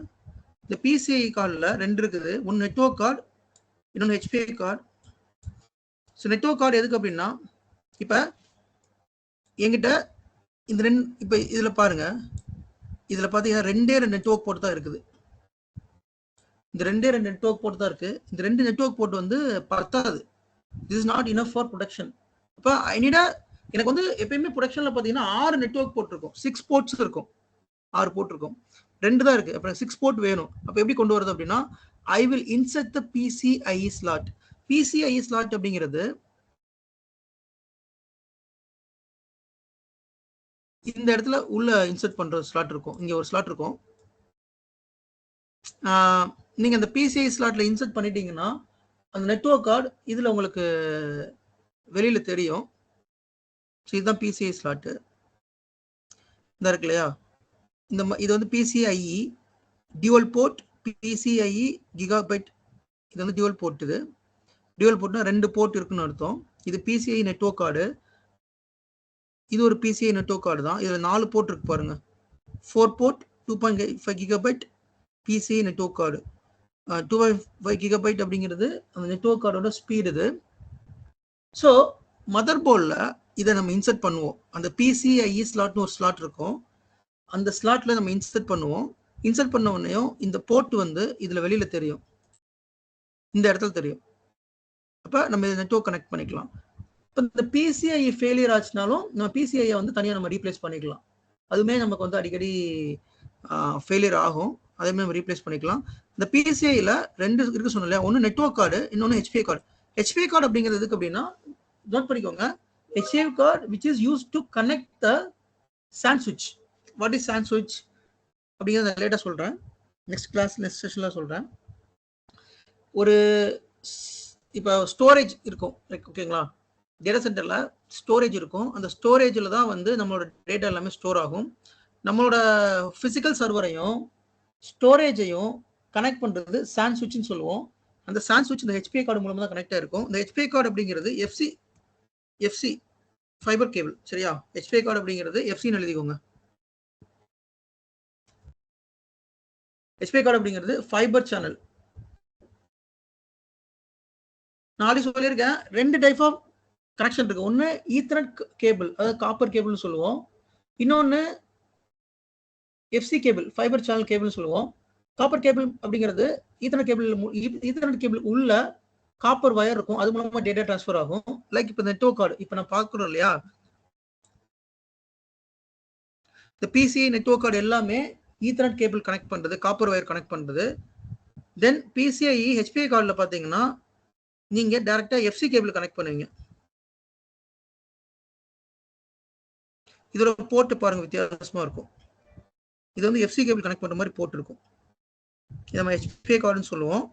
இந்த PCIe கார்டில் 2 இருக்குது. ஒன்று நெட்வொர்க் கார்டு, இன்னொன்று HPI card. So network card எதுக்கு அப்படின்னா, இப்போ என்கிட்ட இந்த 2 இப்போ இதில் பாருங்க, இதில் பார்த்தீங்கன்னா 2 நெட்வொர்க் போர்ட் தான் இருக்குது. இந்த 2 நெட்வொர்க் போர்ட் தான் இருக்கு. இந்த 2 நெட்வொர்க் போர்ட் வந்து பத்தாது. This is not enough for production. இப்போ எனக்கு வந்து எப்பயுமே ப்ரொடக்ஷனில் பார்த்தீங்கன்னா 6 நெட்வொர்க் போர்ட் இருக்கும், 6 போர்ட்ஸ் இருக்கும். 6 போர்ட் இருக்கும், 2 தான் இருக்கு. அப்புறம் 6 போர்ட் வேணும். அப்போ எப்படி கொண்டு வரது அப்படின்னா, I will insert the PCIe slot. PCIe slot அப்படிங்கிறது இந்த இடத்துல உள்ள இன்சர்ட் பண்ற ஸ்லாட் இருக்கும். இங்க ஒரு ஸ்லாட் இருக்கும். நீங்க அந்த PCIe ஸ்லாட்ல இன்சர்ட் பண்ணிட்டீங்கன்னா அந்த நெட்வொர்க் கார்டு இதுல உங்களுக்கு வெளியில தெரியும். இதுதான் PCIe ஸ்லாட். இந்த இருக்கு இல்லையா, இது வந்து PCIe dual port. PCIe gigabyte. இது வந்து டியூவல் போர்ட். இது டியூவல் போர்ட்னா 2 போர்ட் இருக்குன்னு அர்த்தம். இது PCIe நெட்வொர்க் கார்டு. இது ஒரு PCIe நெட்வொர்க் கார்டு தான். இதுல 4 போர்ட் இருக்கு பாருங்க. 4 port 2.5 gigabyte PCIe network card. 2.5 gigabyte அப்படிங்கிறது அந்த நெட்வொர்க் கார்டோட ஸ்பீடு இது. ஸோ மதர் போர்டில் இதை நம்ம இன்சர்ட் பண்ணுவோம். அந்த PCIe ஸ்லாட்னு ஒரு ஸ்லாட் இருக்கும். அந்த ஸ்லாட்ல நம்ம இன்சர்ட் பண்ணுவோம். இன்சர்ட் பண்ண உடனேயும் இந்த போர்ட் வந்து இதுல வெளியில தெரியும், இந்த இடத்துல தெரியும். அப்ப நம்ம நெட்வொர்க் கனெக்ட் பண்ணிக்கலாம். இப்போ இந்த பிசிஐ ஃபெயிலியர் ஆச்சுனாலும் நம்ம பிசிஐயை வந்து தனியாக நம்ம ரீப்ளேஸ் பண்ணிக்கலாம். அதுவுமே நமக்கு வந்து அடிக்கடி ஃபெயிலியர் ஆகும், அதே மாதிரி நம்ம ரீப்ளேஸ் பண்ணிக்கலாம். இந்த பிசிஐயில் 2 இருக்கு சொன்னோம் இல்லையா, ஒன்று நெட்வொர்க் கார்டு, இன்னொன்று ஹெச்பிஐ கார்டு. ஹெச்பிஐ கார்டு அப்படிங்கிறது எதுக்கு அப்படின்னா, நோட் பண்ணிக்கோங்க, HBI card which is use to connect the sand சுவிட்ச். வாட் இஸ் சாண்ட் சுவிட்ச் அப்படிங்கிறத லேட்டாக சொல்கிறேன், நெக்ஸ்ட் செஷனில் சொல்கிறேன். ஒரு இப்போ ஸ்டோரேஜ் இருக்கும், ஓகேங்களா, டேட்டா சென்டரில் ஸ்டோரேஜ் இருக்கும். அந்த ஸ்டோரேஜில் தான் வந்து நம்மளோட டேட்டா எல்லாமே ஸ்டோர் ஆகும். நம்மளோட ஃபிசிக்கல் சர்வரையும் ஸ்டோரேஜையும் கனெக்ட் பண்ணுறது சாண்ட் சுவிட்ச்னு சொல்லுவோம். அந்த சாண்ட் சுவிட்ச் இந்த ஹெச்பிஐ கார்டு மூலமாக தான் கனெக்ட் ஆகிருக்கும். இந்த ஹெச்பிஐ கார்டு அப்படிங்கிறது எஃப்சி ஃபைபர் கேபிள், சரியா? ஹெச்பிஐ கார்டு அப்படிங்கிறது எஃப்சின்னு எழுதிக்கோங்க. ஹெச்பிஐ கார்டு அப்படிங்கிறது ஃபைபர் சேனல். நான் சொல்லியிருக்கேன், 2 டைப் ஆஃப் கனெக்ஷன் இருக்கு. ஒன்று ஈத்தர்நெட் கேபிள், அதாவது காப்பர் கேபிள்னு சொல்லுவோம். இன்னொன்று எஃப்சி கேபிள், ஃபைபர் சேனல் கேபிள்னு சொல்லுவோம். காப்பர் கேபிள் அப்படிங்கிறது ஈத்தர்நெட் கேபிள் உள்ள காப்பர் வயர் இருக்கும், அது மூலமா டேட்டா டிரான்ஸ்ஃபர் ஆகும். லைக் இப்போ நெட்வொர்க் கார்டு இப்போ நான் பார்க்குறோம் இல்லையா, இந்த பிசிஐ நெட்வொர்க் கார்டு எல்லாமே ஈத்தர்நெட் கேபிள் கனெக்ட் பண்ணுறது, காப்பர் வயர் கனெக்ட் பண்ணுறது. தென் பிசிஐ ஹெச்பிஐ கார்டில் பார்த்தீங்கன்னா நீங்கள் டேரெக்டாக எஃப்சி கேபிள் கனெக்ட் பண்ணுவீங்க. இதோட போர்ட் பாருங்க வித்தியாசமா இருக்கும். இது வந்து எஃப்சி கேபிள் கனெக்ட் பண்ற மாதிரி போர்ட் இருக்கும். இதை நம்ம ஹெச்பிஐ கார்டுன்னு சொல்லுவோம்.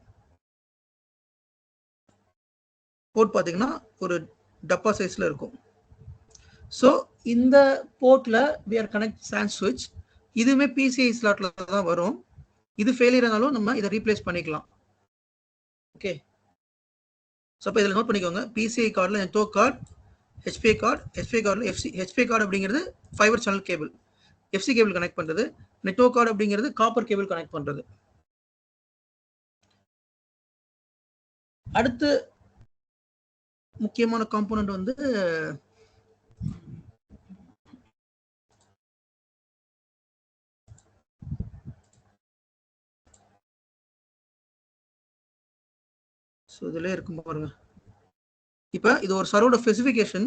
போர்ட் பார்த்தீங்கன்னா ஒரு டப்பா சைஸ்ல இருக்கும். ஸோ இந்த போர்ட்ல we are connect SAN switch. இதுவுமே பிசிஐ ஸ்லாட்ல தான் வரும். இது ஃபெயிலியர் ஆனாலும் நம்ம இதை ரீப்ளேஸ் பண்ணிக்கலாம். ஓகே, ஸோ இப்போ இதில் நோட் பண்ணிக்கோங்க, பிசிஐ கார்டில் நெட்வொர்க் கார்டு, ஹெச்பிஐ கார்டில் எஃப்சி. ஹெச்பிஐ கார்டு அப்படிங்கிறது fibre channel cable, FC cable connect பண்ணுறது. நெட்வொர்க் கார்டு அப்படிங்கிறது காப்பர் கேபிள் கனெக்ட் பண்ணுறது. அடுத்து முக்கியமான காம்போனன்ட் வந்து இதிலே இருக்கும் பாருங்க. இப்போ இது ஒரு சர்வரோட ஸ்பெசிஃபிகேஷன்.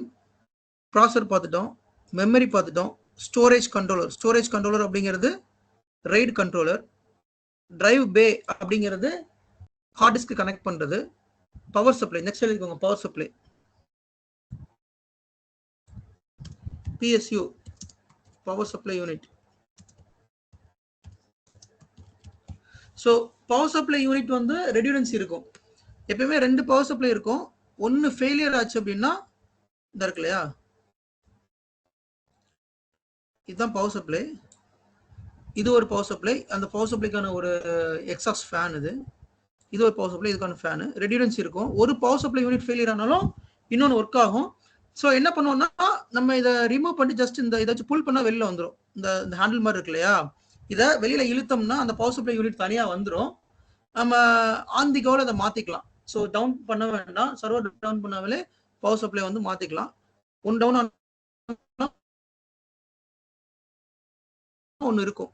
ப்ராசஸர் பார்த்துட்டோம், மெமரி பார்த்துட்டோம், ஸ்டோரேஜ் கண்ட்ரோலர் அப்படிங்கிறது ரைட் கண்ட்ரோலர், டிரைவ் பே அப்படிங்கிறது ஹார்ட் டிஸ்க்கு கனெக்ட் பண்ணுறது, பவர் சப்ளை நெக்ஸ்ட் எழுதிக்கோங்க, power supply PSU power supply unit. So power supply unit வந்து ரெடியூடன்சி இருக்கும். எப்பயுமே 2 பவர் சப்ளை இருக்கும். ஒன்று ஃபெயிலியர் ஆச்சு அப்படின்னா இந்த இருக்கு இல்லையா, இதுதான் பவர் சப்ளை, இது ஒரு பவர் சப்ளை. அந்த பவர் சப்ளைக்கான ஒரு எக்ஸாஸ்ட் ஃபேன் இது ஒரு பவர் சப்ளை, இதுக்கான ஃபேனு. ரெடியூடன்சி இருக்கும். ஒரு பவர் சப்ளை யூனிட் ஃபெயிலியர் ஆனாலும் இன்னொன்று ஒர்க் ஆகும். ஸோ என்ன பண்ணுவோம்னா நம்ம இதை ரிமூவ் பண்ணி ஜஸ்ட் இந்த ஏதாச்சும் புல் பண்ணால் வெளியில் வந்துடும். இந்த ஹேண்டில் மாதிரி இருக்கு இல்லையா, இதை வெளியில் இழுத்தோம்னா அந்த பவர் சப்ளை யூனிட் தனியாக வந்துடும். நம்ம ஆன் தி கோவில் அதை மாற்றிக்கலாம். ஸோ டவுன் பண்ண வேண்டாம், சர்வர் டவுன் பண்ணாமலே பவர் சப்ளை வந்து மாற்றிக்கலாம். ஒன்று டவுன் ஒன்று இருக்கும்.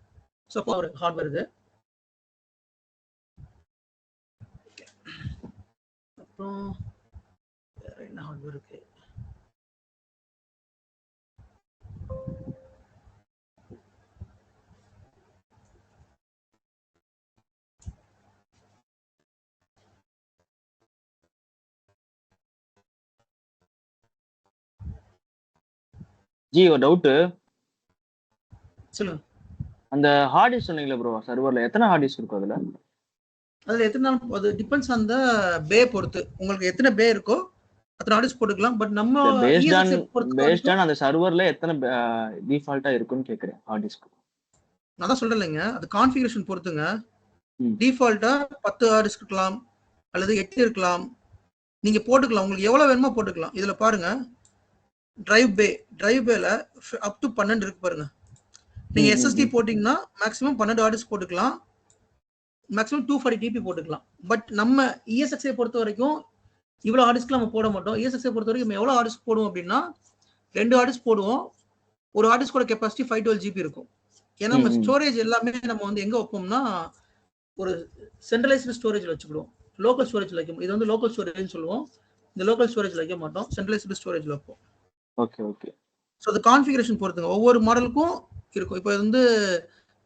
ஸோ பவர் ஹார்ட்வேர் இது. அப்புறம் வேற என்ன ஹார்ட்வேர் இருக்கு? ஜி ஒரு டவுட், சொல்லுங்க. அந்த ஹார்ட் டிஸ்க் சொன்னீங்களா ப்ரோ, சர்வர்ல எத்தனை ஹார்ட் டிஸ்க் இருக்கும் அதுல எத்தனை நாள், அது டிபெண்ட்ஸ் ஆன் த பே பொறுத்து. உங்களுக்கு எத்தனை பே இருக்கோ அத்தனை ஹார்ட் டிஸ்க் போட்டுக்கலாம். பட் நம்ம பேஸ்ட் ஆன் அந்த சர்வர்ல எத்தனை டிஃபால்ட்டா இருக்குன்னு கேக்குறேன் ஹார்ட் டிஸ்க். நான் தான் சொல்றேன்லங்க, அது கான்ஃபிகரேஷன் பொறுத்துங்க. டிஃபால்ட்டா 10 ஹார்ட் டிஸ்க் இருக்கலாம் அல்லது 8 இருக்கலாம். நீங்க போட்டுக்கலாம், உங்களுக்கு எவ்வளவு வேணுமோ போட்டுக்கலாம். இதுல பாருங்க, டிரைவ் பேல அப் டு 12 இருக்கு பாருங்க. நீங்க SSD போட்டீங்கன்னா மேக்ஸிமம் 12 ஹார்ட் டிஸ்க் போட்டுக்கலாம், மேக்ஸிமம் 240 TB போட்டுக்கலாம். பட் நம்ம ESXi பொறுத்த வரைக்கும் இவ்வளவு ஹார்ட் டிஸ்க் நம்ம போட மாட்டோம். ESXi பொறுத்த வரைக்கும் நம்ம எவ்வளவு ஹார்ட் டிஸ்க் போடுவோம் அப்படின்னா 2 ஹார்ட் டிஸ்க் போடுவோம். ஒரு ஹார்ட் டிஸ்கோட கெப்பாசிட்டி 512 GB இருக்கும். ஏன்னா நம்ம ஸ்டோரேஜ் எல்லாமே நம்ம வந்து எங்க வைப்போம்னா ஒரு சென்ட்ரலைஸ்டு ஸ்டோரேஜ்ல வச்சுக்கிடுவோம், லோக்கல் ஸ்டோரேஜ்ல வைக்கும். இது வந்து லோக்கல் ஸ்டோரேஜ்னு சொல்லுவோம். இந்த லோக்கல் ஸ்டோரேஜ்ல வைக்க மாட்டோம், சென்ட்ரலைஸ்டு ஸ்டோரேஜ்ல வைப்போம். Okay okay. ஸோ அது கான்ஃபிகரேஷன் பொறுத்துங்க, ஒவ்வொரு மாடலுக்கும் இருக்கும். இப்போ வந்து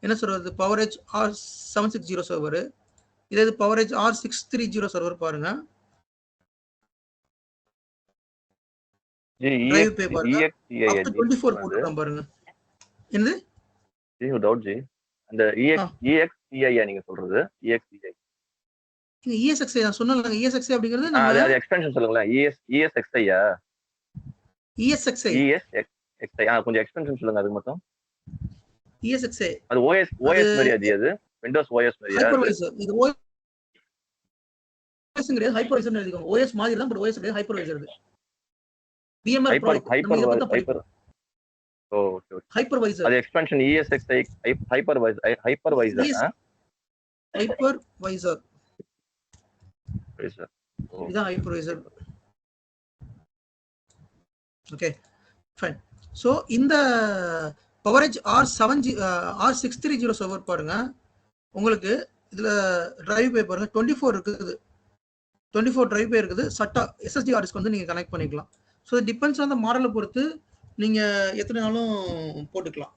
என்ன சொல்றது, பவரேஜ் R760 சர்வர், இதே இது பவரேஜ் R630 சர்வர் பாருங்க. டிரைவ் பே பாருங்க, up to 24 போட்டுக்கலாம் பாருங்க. என்னது டவுட் ஜி, அந்த EXCI நீங்க சொல்றது EXCI ESXi நான் சொன்னேன்ல, ESXi அப்படிங்கிறது நம்ம அது எக்ஸ்பென்ஷன் சொல்லுங்களேன். ESXi ESXi கொஞ்சம் எக்ஸ்பென்ஷன் சொல்லுங்க அதுக்கு மட்டும். ESXi அது OS மாதிரியா ஜி? அது விண்டோஸ் OS மாதிரியா? ஹைப்பர்வைசர். இது OS கிடையாது, ஹைப்பர்வைசர்னு எழுதிக்கோங்க. OS மாதிரி தான், பட் OS கிடையாது, ஹைப்பர்வைசர். இது VMware product. Okay okay. Hypervisor அது எக்ஸ்பென்ஷன் ESXi ஹைப்பர்வைசர். ஹைப்பர்வைசர் இதான் ஹைப்பர்வைசர். Okay fine. ஸோ இந்த பவரேஜ் R630 சர்வர் பாருங்க, உங்களுக்கு இதுல டிரைவ் பே பாருங்க 24 இருக்குது, 24 டிரைவ் பே இருக்குது. சட்டா SSD ஹார்ட் டிஸ்க் வந்து நீங்க கனெக்ட் பண்ணிக்கலாம். ஸோ இது டிபெண்ட்ஸ் ஆன் த மாடலை பொறுத்து நீங்க எத்தனை நாளும் போட்டுக்கலாம்.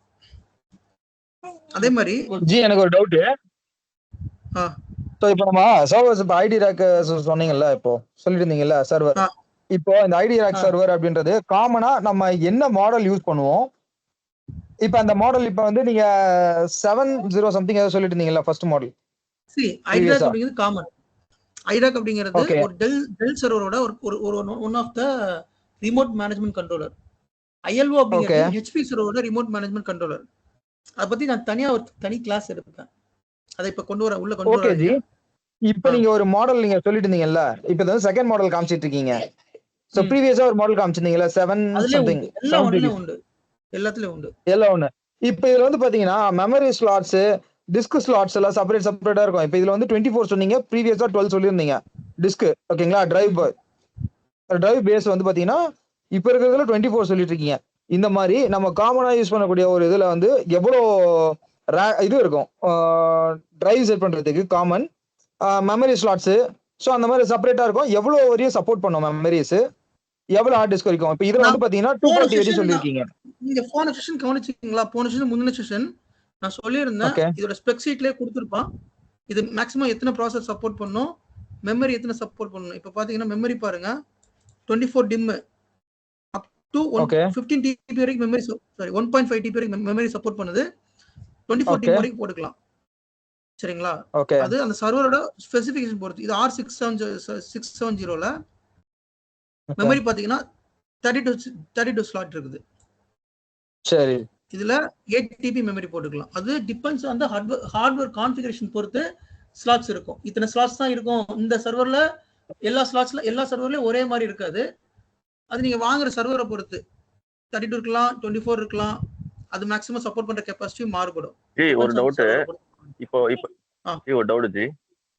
அதே மாதிரி ஜி எனக்கு ஒரு டவுட். ஸோ இப்போ நம்ம சர்வர்ஸ் இப்போ ஐடி ரேக் சொன்னீங்கல்ல, இப்போ சொல்லிட்டு இருந்தீங்கல்ல சர்வர், இப்போ இந்த ஐடி ரேக் சர்வர் அப்படின்றது காமனா நம்ம என்ன மாடல் யூஸ் பண்ணுவோம்? இப்போ அந்த மாடல் இப்போ வந்து நீங்க 70 சம்திங் ஏதோ சொல்லிட்டு இருந்தீங்கல்ல ஃபர்ஸ்ட் மாடல். ஐடாக் அப்படிங்கிறது காமன். ஐடாக் அப்படிங்கிறது ஒரு டெல் சர்வரோட ஒரு one of the remote management controller. ILO அப்படிங்கிறது HP சர்வரோட ரிமோட் மேனேஜ்மெண்ட் கண்ட்ரோலர். அதை பத்தி நான் தனியா ஒரு தனி கிளாஸ் எடுப்பேன், அதை இப்ப கொண்டு வர உள்ள கொண்டு வர. ஜி இப்போ நீங்க ஒரு மாடல் நீங்க சொல்லிட்டு இருந்தீங்கல்ல, இப்போ வந்து செகண்ட் மாடல் காமிச்சிட்டு இருக்கீங்க. சோ ப்ரீவியஸா ஒரு மாடல் காமிச்சிருந்தீங்கல்ல 7 சம்திங். எல்லாம் உண்டு, எல்லாத்துலயும் உண்டு, எல்லாம் ஒண்ணு. இப்போ இதுல வந்து பாத்தீங்கன்னா மெமரி ஸ்லாட்ஸ், டிஸ்க் ஸ்லாட்ஸ் எல்லாம் செப்பரேட்டா இருக்கும். இப்போ இதுல வந்து 24 சொன்னீங்க, ப்ரீவியஸா 12 சொல்லியிருந்தீங்க டிஸ்க். ஓகேங்களா? டிரைவ் பேஸ் வந்து பாத்தீங்கன்னா இப்ப இருக்கிறதுல 24 சொல்லிட்டு இருக்கீங்க. இந்த மாதிரி நம்ம காமனா யூஸ் பண்ணக்கூடிய ஒரு இதுல வந்து எவ்வளோ இது இருக்கும் டிரைவ் செட் பண்றதுக்கு காமன் மெமரி ஸ்லாட்ஸ். ஸோ அந்த மாதிரி செப்பரேட்டா இருக்கும். எவ்வளவு வரையும் சப்போர்ட் பண்ணும் மெமரிஸ், எவ்வளவு ஹார்ட் டிஸ்க் வரைக்கும். இப்போ இதுல வந்து பாத்தீங்கன்னா 240 வரையும் சொல்லிருக்கீங்க. நீங்க போன செஷன் கவனிச்சீங்களா? போன செஷன் முந்தின செஷன் நான் சொல்லியிருந்தேன், இதோட ஸ்பெக் ஷீட்லயே கொடுத்துருப்பான். இது மேக்ஸிமம் எத்தனை ப்ராசஸ் சப்போர்ட் பண்ணும், மெமரி எத்தனை சப்போர்ட் பண்ணணும். இப்போ பாத்தீங்கன்னா மெமரி பாருங்க 24 டிம் அப் டு 15 TB வரைக்கும் மெமரி, சாரி 1.5 TB வரைக்கும் மெமரி சப்போர்ட் பண்ணுது. 24 டிம் வரைக்கும் போட்டுக்கலாம். சரிங்களா? அது அந்த சர்வரோட ஸ்பெசிஃபிகேஷன் பொறுத்து. இது R670ல மெமரி பாத்தீங்கன்னா 32 ஸ்லாட் இருக்குது. சரி, இதுல 8 TB மெமரி போட்டுக்கலாம். அது depends on the hardware configuration பொறுத்து ஸ்லாட்ஸ் இருக்கும். இத்தனை ஸ்லாட்ஸ் தான் இருக்கும் இந்த சர்வர்ல. எல்லா சர்வர்லயும் ஒரே மாதிரி இருக்காது. அது நீங்க வாங்குற சர்வரை பொறுத்து 32 இருக்கலாம், 24 இருக்கலாம். அது மேக்ஸிமம் சப்போர்ட் பண்ற கெபாசிட்டி மாறுபடும். ஒரு டவுட், இப்போ ஒரு டவுட் ஜி,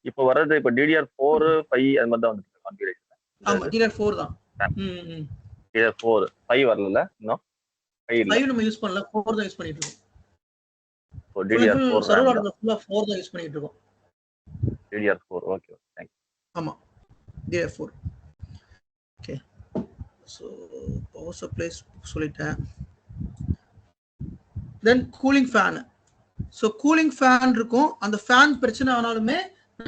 இப்போ வரது இப்போ DDR4 5 அது மாதிரி தான் வந்துருக்கு கான்ஃபிகரேஷன். ஆமா, DDR4 தான். DDR4 5 வரல இன்னும். 5 நம்ம யூஸ் பண்ணல, 4 தான் யூஸ் பண்ணிட்டு இருக்கோம். இப்போ DDR4 சர்வர் ஃபுல்லா 4 தான் யூஸ் பண்ணிட்டு இருக்கோம். DDR4 okay thank you. ஆமா, DDR4. Okay, so power supply சொல்லிட்டேன். Then cooling fan. So cooling fan இருக்கும். அந்த ஃபேன் பிரச்சனை ஆனாலுமே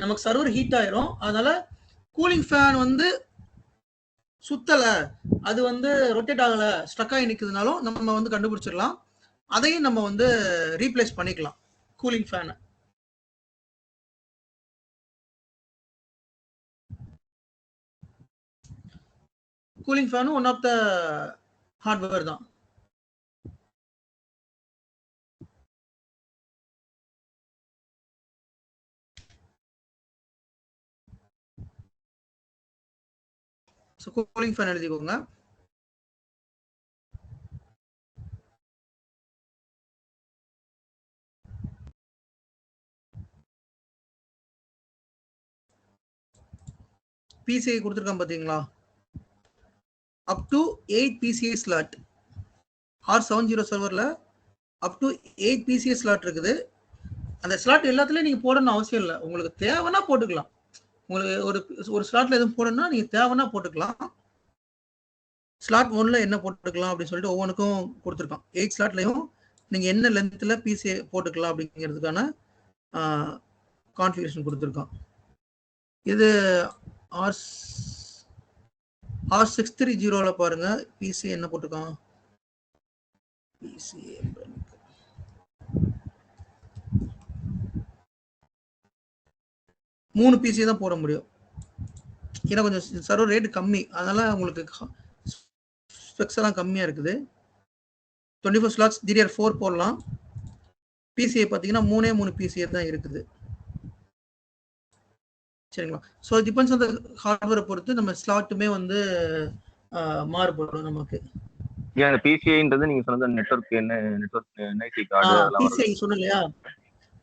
நமக்கு சர்வர் ஹீட் ஆயிரும். அதனால கூலிங் ஃபேன் வந்து சுத்தல, அது வந்து ரொட்டேட் ஆகல, ஸ்டக் ஆகி நிற்குதுனாலும் நம்ம வந்து கண்டுபிடிச்சிடலாம். அதையும் நம்ம வந்து ரீப்ளேஸ் பண்ணிக்கலாம் கூலிங் ஃபேனை. கூலிங் ஃபேனும் ஒன் ஆஃப் த ஹார்ட்வேர் தான். ஸோ கூலிங் ஃபேன் எழுதிக்கோங்க. PCI கொடுத்துருக்கான் பார்த்தீங்களா? Up to 8 PCI slot. R70 சர்வரில் அப் டு 8 PCI ஸ்லாட் இருக்குது. அந்த ஸ்லாட் எல்லாத்துலேயும் நீங்கள் போடணும்னு அவசியம் இல்லை. உங்களுக்கு தேவைன்னா போட்டுக்கலாம். உங்களுக்கு ஒரு ஸ்லாட்ல எதுவும் போடணும்னா நீங்கள் தேவைன்னா போட்டுக்கலாம். ஸ்லாட் 1ல என்ன போட்டுக்கலாம் அப்படின்னு சொல்லிட்டு ஒவ்வொன்றுக்கும் கொடுத்துருக்கான். 8 ஸ்லாட்லையும் நீங்கள் என்ன லென்த்தில் பிசிஏ போட்டுக்கலாம் அப்படிங்கிறதுக்கான கான்ஃபிகரேஷன் கொடுத்துருக்கான். இது R630 பாருங்க பிசிஏ என்ன போட்டிருக்கான். பிசிஏ 3 பிசிஏ தான் போட முடியும். ஏன்னா கொஞ்சம் சர்வர் ரேட் கம்மி, அதனால உங்களுக்கு ஸ்பெக்ஸ் எல்லாம் கம்மியா இருக்குது. 24 ஸ்லாட்ஸ் DDR4 போடலாம். பிசிஏ பார்த்தீங்கன்னா 3 பிசிஏ தான் இருக்குது. சரிங்களா? ஸோ டிபெண்ட்ஸ் ஆன் த ஹார்ட்வேரை பொறுத்து நம்ம ஸ்லாட்டுமே வந்து மாறுபடும் நமக்கு. ஏன் அந்த பிசிஐன்றது நீங்க சொன்னது நெட்வொர்க் என்ன நெட்வொர்க் என்ஐசி கார்டு அதெல்லாம் பிசிஐ சொன்னேன் இல்லையா,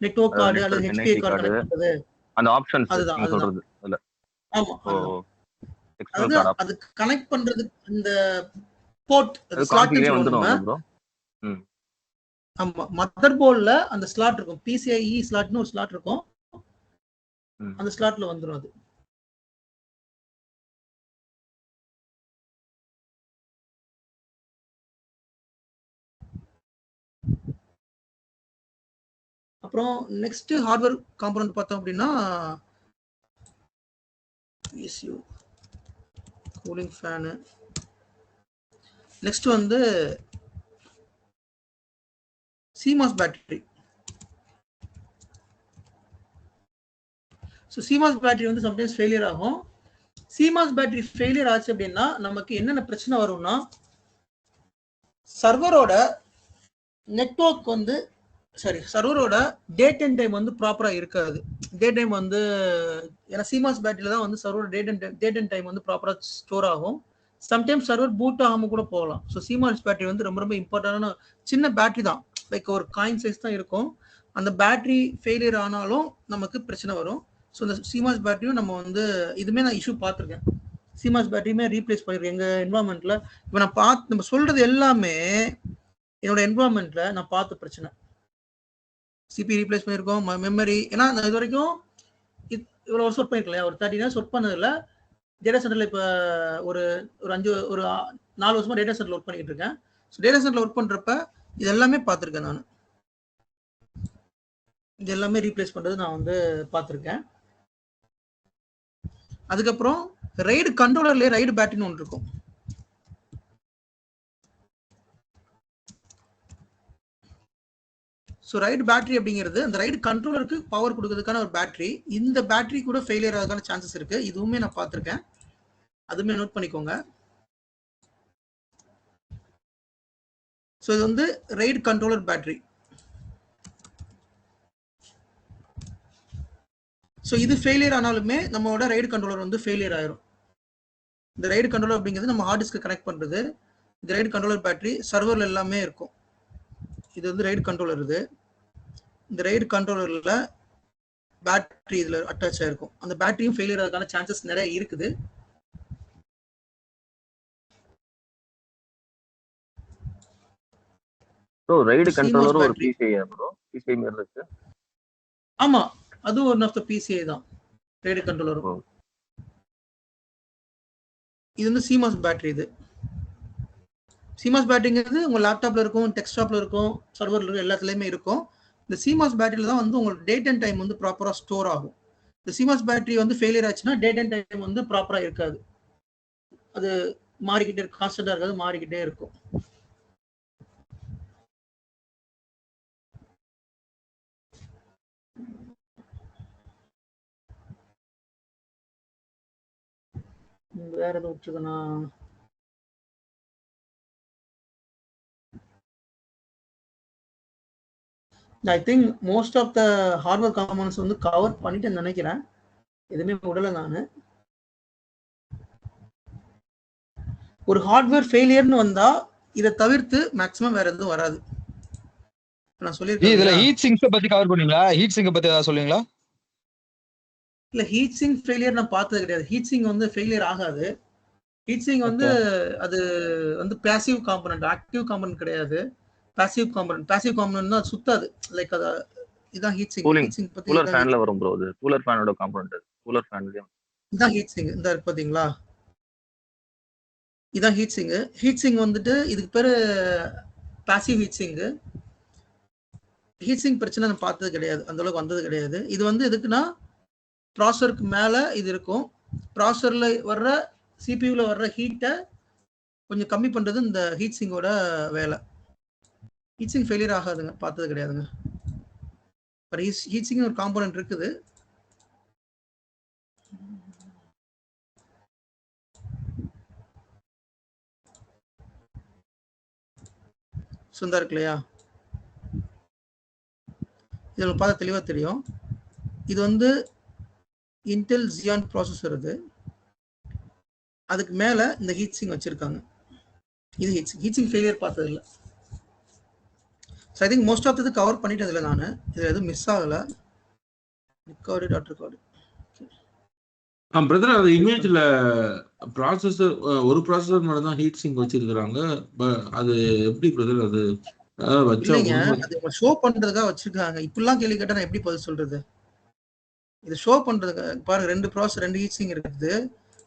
நெட்வொர்க் கார்டு அல்லது HPI கார்டு பண்றது அந்த ஆப்ஷன்ஸ் அதுதான் நீங்க சொல்றது இல்ல. ஆமா எக்ஸ்டர்னல் கார்டு அது கனெக்ட் பண்றது இந்த போர்ட் ஸ்லாட் வந்துரும் ப்ரோ. ஆமா மதர் போர்ட்ல அந்த ஸ்லாட் இருக்கும், PCIe ஸ்லாட்னு ஒரு ஸ்லாட் இருக்கும், அந்த ஸ்லாட்ல வந்துரும் அது. அப்புறம் நெக்ஸ்ட் ஹார்ட்வேர் காம்போனன்ட் பார்த்தோம் அப்படின்னா ECU கூலிங் ஃபேனு. நெக்ஸ்ட் வந்து CMOS battery. So CMOS battery வந்து சம்டைம்ஸ் ஃபெயிலியர் ஆகும். CMOS பேட்டரி ஃபெயிலியர் ஆச்சு அப்படின்னா நமக்கு என்னென்ன பிரச்சனை வரும்னா, சர்வரோட நெட்வொர்க் வந்து சர்வரோட டேட் அண்ட் டைம் வந்து ப்ராப்பரா இருக்காது. டேட் டைம் வந்து ஏன்னா CMOS பேட்டரியில தான் வந்து சர்வரோட டேட் அண்ட் டைம் வந்து ப்ராப்பரா ஸ்டோர் ஆகும். சம்டைம்ஸ் சர்வர் பூட் ஆகாம கூட போகலாம். ஸோ CMOS பேட்டரி வந்து ரொம்ப ரொம்ப இம்பார்ட்டன்டான சின்ன பேட்டரி தான், லைக் ஒரு காயின் சைஸ் தான் இருக்கும். அந்த பேட்டரி ஃபெயிலியர் ஆனாலும் நமக்கு பிரச்சனை வரும். ஸோ இந்த CMOS பேட்டரியும் நம்ம வந்து இதுமே நான் இஷ்யூ பார்த்துருக்கேன். CMOS பேட்டரியுமே ரீப்ளேஸ் பண்ணிருக்கேன் எங்க என்வரான்மெண்ட்ல. இப்போ நான் நம்ம சொல்றது எல்லாமே என்னோட என்வரான்மெண்ட்ல நான் பார்த்த பிரச்சனை. சிபி ரீப்ளேஸ் பண்ணியிருக்கோம், மெமரி. ஏன்னா நான் இது வரைக்கும் இவ்வளோ வருஷம் ஒர்க் பண்ணிருக்கலையா, ஒரு 30 இயர்ஸ் ஒர்க் பண்ணதில்ல. டேட்டா சென்டர்ல இப்போ ஒரு 4 வருஷமா டேட்டா சென்டர்ல ஒர்க் பண்ணிட்டு இருக்கேன். ஸோ டேட்டா சென்டர்ல ஒர்க் பண்றப்ப இது எல்லாமே பார்த்துருக்கேன் நான். இது எல்லாமே ரீப்ளேஸ் பண்றது நான் வந்து பார்த்துருக்கேன். அதுக்கப்புறம் ரைடு கண்ட்ரோலர்லேயே ரைடு பேட்டரின்னு ஒன்று இருக்கும். ஸோ ரைடு பேட்டரி அப்படிங்கிறது அந்த ரைடு கண்ட்ரோலருக்கு பவர் கொடுக்கறதுக்கான ஒரு பேட்டரி. இந்த பேட்டரி கூட ஃபெயிலியர் ஆகிறதுக்கான சான்சஸ் இருக்கு. இதுவுமே நான் பார்த்துருக்கேன், அதுவுமே நோட் பண்ணிக்கோங்க. ஸோ இது வந்து ரைடு கண்ட்ரோலர் பேட்டரி. ஸோ இது ஃபெயிலியர் ஆனாலுமே நம்மளோட ரைடு கண்ட்ரோலர் வந்து ஃபெயிலியர் ஆயிரும். இந்த ரைடு கண்ட்ரோலர் அப்படிங்கிறது நம்ம ஹார்ட் டிஸ்க்கு கனெக்ட் பண்றது. இந்த ரைடு கண்ட்ரோலர் பேட்டரி சர்வர்ல எல்லாமே இருக்கும். இது வந்து ரைடு கண்ட்ரோலர். இது இந்த ரைடு கண்ட்ரோலர்ல பேட்டரி இதுல அட்டாச் ஆயிருக்கும். அந்த பேட்டரியும் ஃபெயிலியர் ஆகிறதுக்கான சான்சஸ் நிறைய இருக்குது. ப்ரோ ரைடு கண்ட்ரோலர் ஒரு PCI ப்ரோ, PCI மாதிரி இருக்கு. ஆமா, அது ஒன் ஆஃப் தி PCI தான் ரைடு கண்ட்ரோலர். இது வந்து CMOS பேட்டரி. இது CMOS பேட்டரிங்கிறது உங்க லேப்டாப்ல இருக்கும், டெஸ்க்டாப்ல இருக்கும், சர்வர்ல இருக்கும், எல்லாத்துலயுமே இருக்கும். இந்த CMOS பேட்டரியில தான் வந்து உங்களுக்கு டேட் அண்ட் டைம் வந்து ப்ராப்பரா ஸ்டோர் ஆகும். இந்த CMOS பேட்டரி வந்து ஃபெயிலியர் ஆச்சுன்னா டேட் அண்ட் டைம் வந்து ப்ராப்பரா இருக்காது. அது மாறிக்கிட்டே இருக்கும், கான்ஸ்டன்டா இருக்காது, மாறிக்கிட்டே இருக்கும். வேற எதுவும் விட்டுருக்கனா? I think most of the hardware components வந்து கவர் பண்ணிட்டேன்னு நினைக்கிறேன். எதுவுமே விடல நான். ஒரு ஹார்ட்வேர் ஃபெயிலியர்னு வந்தா இதை தவிர்த்து மேக்ஸிமம் வேற எதுவும் வராது. நான் சொல்லியிருக்கேன். இதுல ஹீட் சிங்க்ஸ் பத்தி கவர் பண்ணீங்களா? ஹீட் சிங்க் பத்தி ஏதாவது சொல்லுவீங்களா? இல்ல, ஹீட் சிங்க் ஃபெயிலியர் நான் பார்த்தது கிடையாது. ஹீட் சிங்க் வந்து ஃபெயிலியர் ஆகாது. ஹீட் சிங்க் வந்து அது வந்து பாசிவ் காம்போனன்ட், ஆக்டிவ் காம்போனன்ட் கிடையாது. பாசிவ் காம்போனன்ட் தான் சுத்தாது. லைக் அது இதான் ஹீட் சிங்க். ஹீட் சிங்க் பத்தி கூலர் ஃபேன்ல வரும் ப்ரோ. அது கூலர் ஃபேனோட காம்போனன்ட். கூலர் ஃபேன்ல இதான் ஹீட் சிங்க். இந்த இருக்கு பாத்தீங்களா, இதான் ஹீட் சிங்கு. ஹீட் சிங் வந்துட்டு இதுக்கு பேரு பாசிவ் ஹீட் சிங்கு. ஹீட் சிங் பிரச்சனை நான் பார்த்தது கிடையாது, அந்த அளவுக்கு வந்தது கிடையாது. இது வந்து எதுக்குன்னா ப்ராசருக்கு மேலே இது இருக்கும். ப்ராசரில் வர்ற சிபியூவில் வர்ற ஹீட்டை கொஞ்சம் கம்மி பண்ணுறது இந்த ஹீட் சிங்கோட வேலை. ஹீட் சிங் ஃபெயிலியர் ஆகாதுங்க, பார்த்தது கிடையாதுங்க. பட் ஹீட் சிங் ஒரு காம்போனன்ட் இருக்குது. சுந்தர் இருக்கு இல்லையா, இது பார்த்தா தெளிவாக தெரியும். இது வந்து இன்டெல் ஜியான் ப்ராசஸர். இது அதுக்கு மேலே இந்த ஹீட் சிங் வச்சுருக்காங்க. இது ஹீட் சிங் ஃபெயிலியர் பார்த்தது இல்லை. So I think most of இது கவர் பண்ணிட்டது இல்லை நான். இதில் எதுவும் மிஸ் ஆகலை. Record dot record. பிரதர் அது இமேஜ்ல ப்ராசஸர் ஒரு ப்ராசஸர் மேல தான் ஹீட் சிங்க் வச்சிருக்காங்க. அது எப்படி பிரதர் அது இல்லைங்க, அது ஷோ பண்றதுக்காக வச்சிருக்காங்க. இப்படிலாம் கேள்வி கேட்டா நான் எப்படி பதில் சொல்றது? இது ஷோ பண்றதுக்காக பாருங்க, ரெண்டு ப்ராசஸர் ரெண்டு ஹீட் சிங் இருக்குது.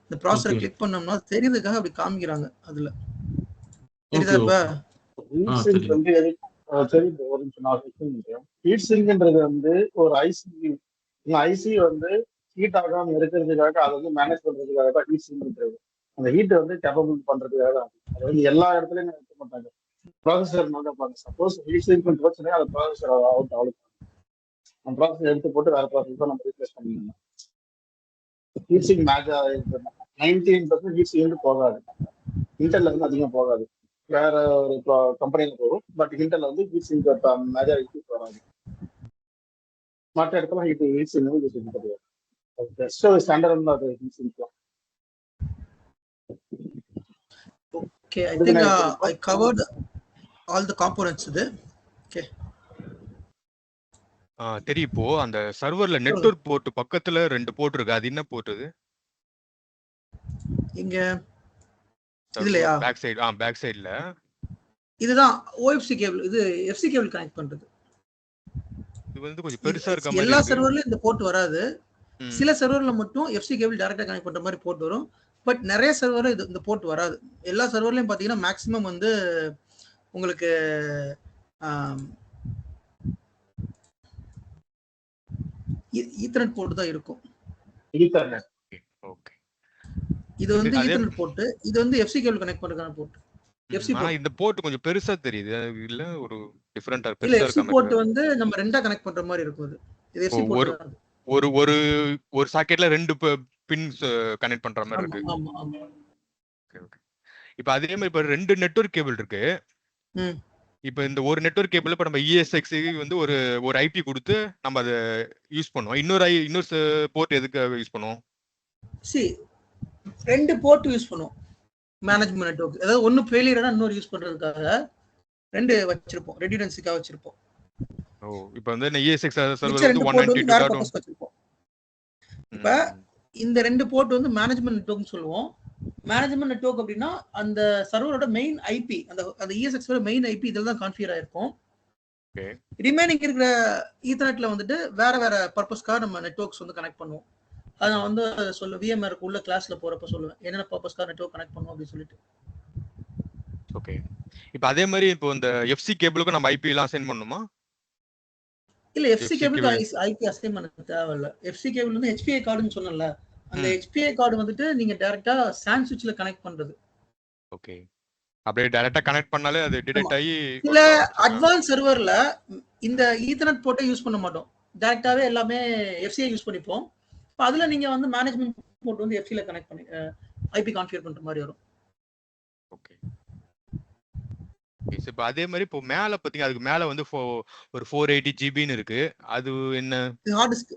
இந்த ப்ராசஸரை கிளிக் பண்ணோம்னா தெரியுதுக்காக அப்படி காமிக்கிறாங்க. அதுல தெரியுதா? இப்ப ஹீட் சிங்க் வந்து தெரியுது. ஒரு நிமிஷம், ஹீட் சிங்க்ன்றது வந்து ஒரு ஐசி வந்து ஹீட் ஆகாம இருக்கிறதுக்காக அதை வந்து மேனேஜ் பண்றதுக்காக தான் ஹீட் சிங்க்ன்றது. அந்த ஹீட் வந்து கேப்பபிள் பண்றதுக்காக தான். அது வந்து எல்லா இடத்துலயும் வைக்க மாட்டாங்க. ப்ராசஸர் நோக்க சப்போஸ் ஹீட் சிங்க் பிரச்சனை, அந்த ப்ராசஸர் அவுட் ஆகும். அந்த ப்ராசஸர் எடுத்து போட்டு வேற ப்ராசஸர் நம்ம ரீப்ளேஸ் பண்ணிடலாம். Heat sink match 19% heat sink போகாது. இன்டெல்ல வந்து அதிகமாக போகாது, வேற ஒரு கம்பெனியில போகும். பட் இன்டெல்ல வந்து ஹீட் சிங்க் மேஜாரிட்டி வராது. மற்ற இடத்துல ஹீட் சிங்க் யூஸ் பண்ண முடியாது. ஜஸ்ட் ஒரு ஸ்டாண்டர்ட் தான் அது heat sink. Okay, I think I covered all the components இது. Okay. தெரியும். இப்போ அந்த சர்வர்ல நெட்வொர்க் போர்ட் பக்கத்துல ரெண்டு போர்ட் இருக்கு. அது என்ன போர்ட் இது? இங்க இதுலயா? Back side. பேக் சைடுல இதுதான் OFC கேபிள். இது FC கேபிள் கனெக்ட் பண்றது. இது வந்து கொஞ்சம் பெருசா இருக்க மாதிரி. எல்லா சர்வர்லயும் இந்த போர்ட் வராது. சில சர்வர்ல மட்டும் FC கேபிள் டைரக்டா கனெக்ட் பண்ற மாதிரி போர்ட் வரும். பட் நிறைய சர்வர்ல இந்த போர்ட் வராது. எல்லா சர்வர்லயும் பாத்தீங்கன்னா மேக்ஸிமம் வந்து உங்களுக்கு ஈத்தர்நெட் போர்ட் தான் இருக்கும். இது வந்து ஈத்தர்நெட் போர்ட், இது வந்து FC கேபிள் கனெக்ட் பண்றதுக்கான போர்ட். FC port. இந்த போர்ட் கொஞ்சம் பெருசா தெரியுது. இல்ல ஒரு டிஃபரண்டா பெருசா இல்ல. FC போர்ட் வந்து நம்ம ரெண்டா கனெக்ட் பண்ற மாதிரி இருக்கும். இது FC போர்ட். ஒரு சாக்கெட்ல ரெண்டு பின்ஸ் கனெக்ட் பண்ற மாதிரி இருக்கு. ஆமா ஆமா. ஓகே. இப்போ அதே மாதிரி இப்ப ரெண்டு நெட்வொர்க் கேபிள் இருக்கு. இப்போ இந்த ஒரு நெட்வொர்க் கேபிள் இப்ப நம்ம ESX வந்து ஒரு ஐபி கொடுத்து நம்ம அதை யூஸ் பண்ணுவோம். இன்னொரு போர்ட் எதுக்கு யூஸ் பண்ணுவோம்? ரெண்டு போர்ட் யூஸ் பண்ணுவோம் மேனேஜ்மென்ட் நெட்வொர்க். அதாவது ஒன்னு ஃபெயிலியர்னா இன்னொரு யூஸ் பண்றதுக்காக ரெண்டு வச்சிருப்போம், ரெடிடன்சிக்காக வச்சிருப்போம். இப்போ வந்து ESX சர்வர் வந்து 192.1 வச்சிருப்போம். இப்ப இந்த ரெண்டு போர்ட் வந்து மேனேஜ்மென்ட் நெட்வொர்க்னு சொல்லுவோம். மேனேஜ்மென்ட் நெட்வொர்க் அப்படின்னா அந்த சர்வரோட மெயின் ஐபி, அந்த ESX மெயின் ஐபி இதில் தான் கான்ஃபிகர் ஆயிருக்கும். ரிமைனிங் இருக்கிற ஈத்தர்நெட்ல வந்துட்டு வேற வேற பர்பஸ்க்காக நம்ம நெட்வொர்க்ஸ் வந்து கனெக்ட் பண்ணுவோம். அதை நான் வந்து VMware உள்ள கிளாஸ்ல போறப்ப சொல்லுவேன் என்னென்ன பர்பஸ்க்காக நெட்வொர்க் கனெக்ட் பண்ணுவோம் அப்படின்னு சொல்லிட்டு. ஓகே. இப்போ அதே மாதிரி இப்போ இந்த FC கேபிளுக்கு நம்ம ஐபி எல்லாம் அசைன் பண்ணணுமா? இல்ல, FC கேபிளுக்கு ஐபி அசைன் பண்ண தேவையில்ல. FC கேபிள் வந்து HPI கார்டுன்னு சொன்னல, அந்த HPI கார்டு வந்துட்டு நீங்க டைரக்டா SAN சுவிட்ச்ல கனெக்ட் பண்றது. ஓகே. அப்படியே டைரக்டா கனெக்ட் பண்ணாலே அது டிடெக்ட் ஆகி. இல்ல, அட்வான்ஸ் சர்வர்ல இந்த ஈத்தர்நெட் போர்ட்டை யூஸ் பண்ண மாட்டோம். டைரக்டாவே எல்லாமே FCI யூஸ் பண்ணிப்போம். இப்போ அதுல நீங்க வந்து மேனேஜ்மென்ட் போர்ட் வந்து FC ல கனெக்ட் பண்ணி ஐபி கான்ஃபிகர் பண்ற மாதிரி வரும். ஓகே. இப்போ அதே மாதிரி இப்போ மேல பாத்தீங்க, அதுக்கு மேல வந்து ஒரு 480 GB இருக்கு. அது என்ன? இது ஹார்ட் டிஸ்க்.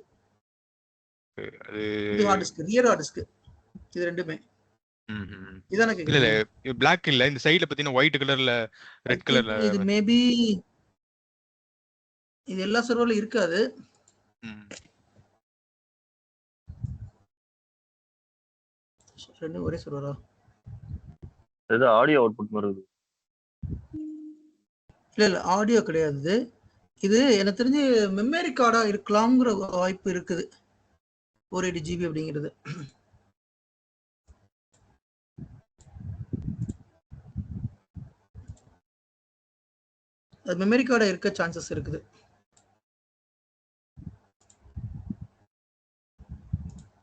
அது hard disk, rear hard disk. இது ரெண்டுமே. இதானே கேக்குறீங்க? இல்ல இல்ல, Black இல்ல. இந்த சைடுல பாத்தீங்கன்னா ஒயிட் கலர்ல ரெட் கலர்ல. இது மேபி இது எல்லா சர்வர்ல இருக்காது. ரெண்டு ஒரே சர்வரா? இது ஆடியோ அவுட்புட் வருது. இல்ல ஆடியோ கிடையாது. இது எனக்கு தெரிஞ்சு மெமரி கார்டா இருக்கலாம்ங்கிற வாய்ப்பு இருக்குது. 480 GB அப்படிங்கிறது. அது மெமரி கார்டு இருக்க சான்சஸ் இருக்குது.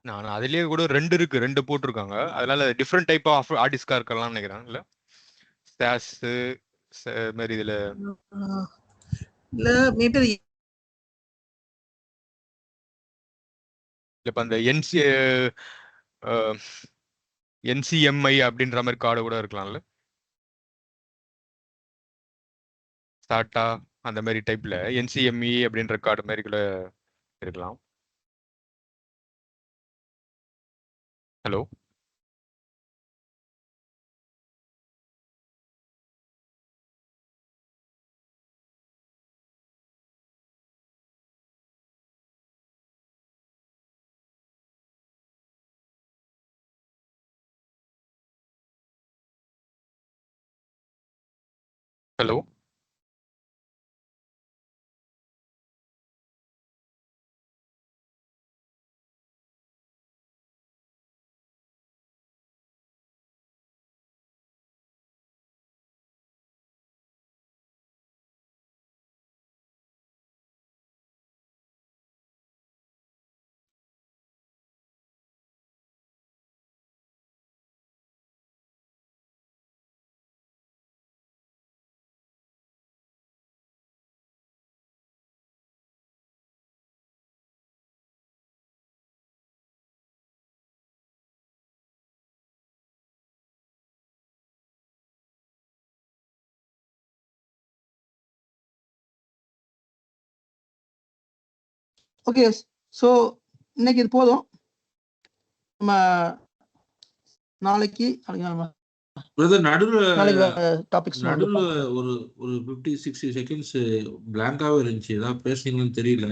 நான் அதுலயே கூட 2 இருக்கு, 2 போட்டிருக்காங்க. அதனால டிஃப்ரெண்ட் டைப் ஆஃப் ஹார்ட் டிஸ்கா இருக்கலாம் நினைக்கிறேன். இல்ல ஸ்டாஸ் மாதிரி இதுல இல்ல மேபி இப்ப அந்த NCMI அப்படின்ற மாதிரி கார்டு கூட இருக்கலாம்ல, ஸ்டார்டா அந்த மாதிரி டைப்ல NCME அப்படின்ற கார்டு மாதிரி கூட இருக்கலாம். Hello hello okay. ஸோ இன்னைக்கு இது போதும். நம்ம நாளைக்கு டாபிக்ஸ் நடுவில் ஒரு 50-60 செகண்ட்ஸ் பிளாங்காவே இருந்துச்சு. ஏதாவது பேசுறீங்கன்னு தெரியல.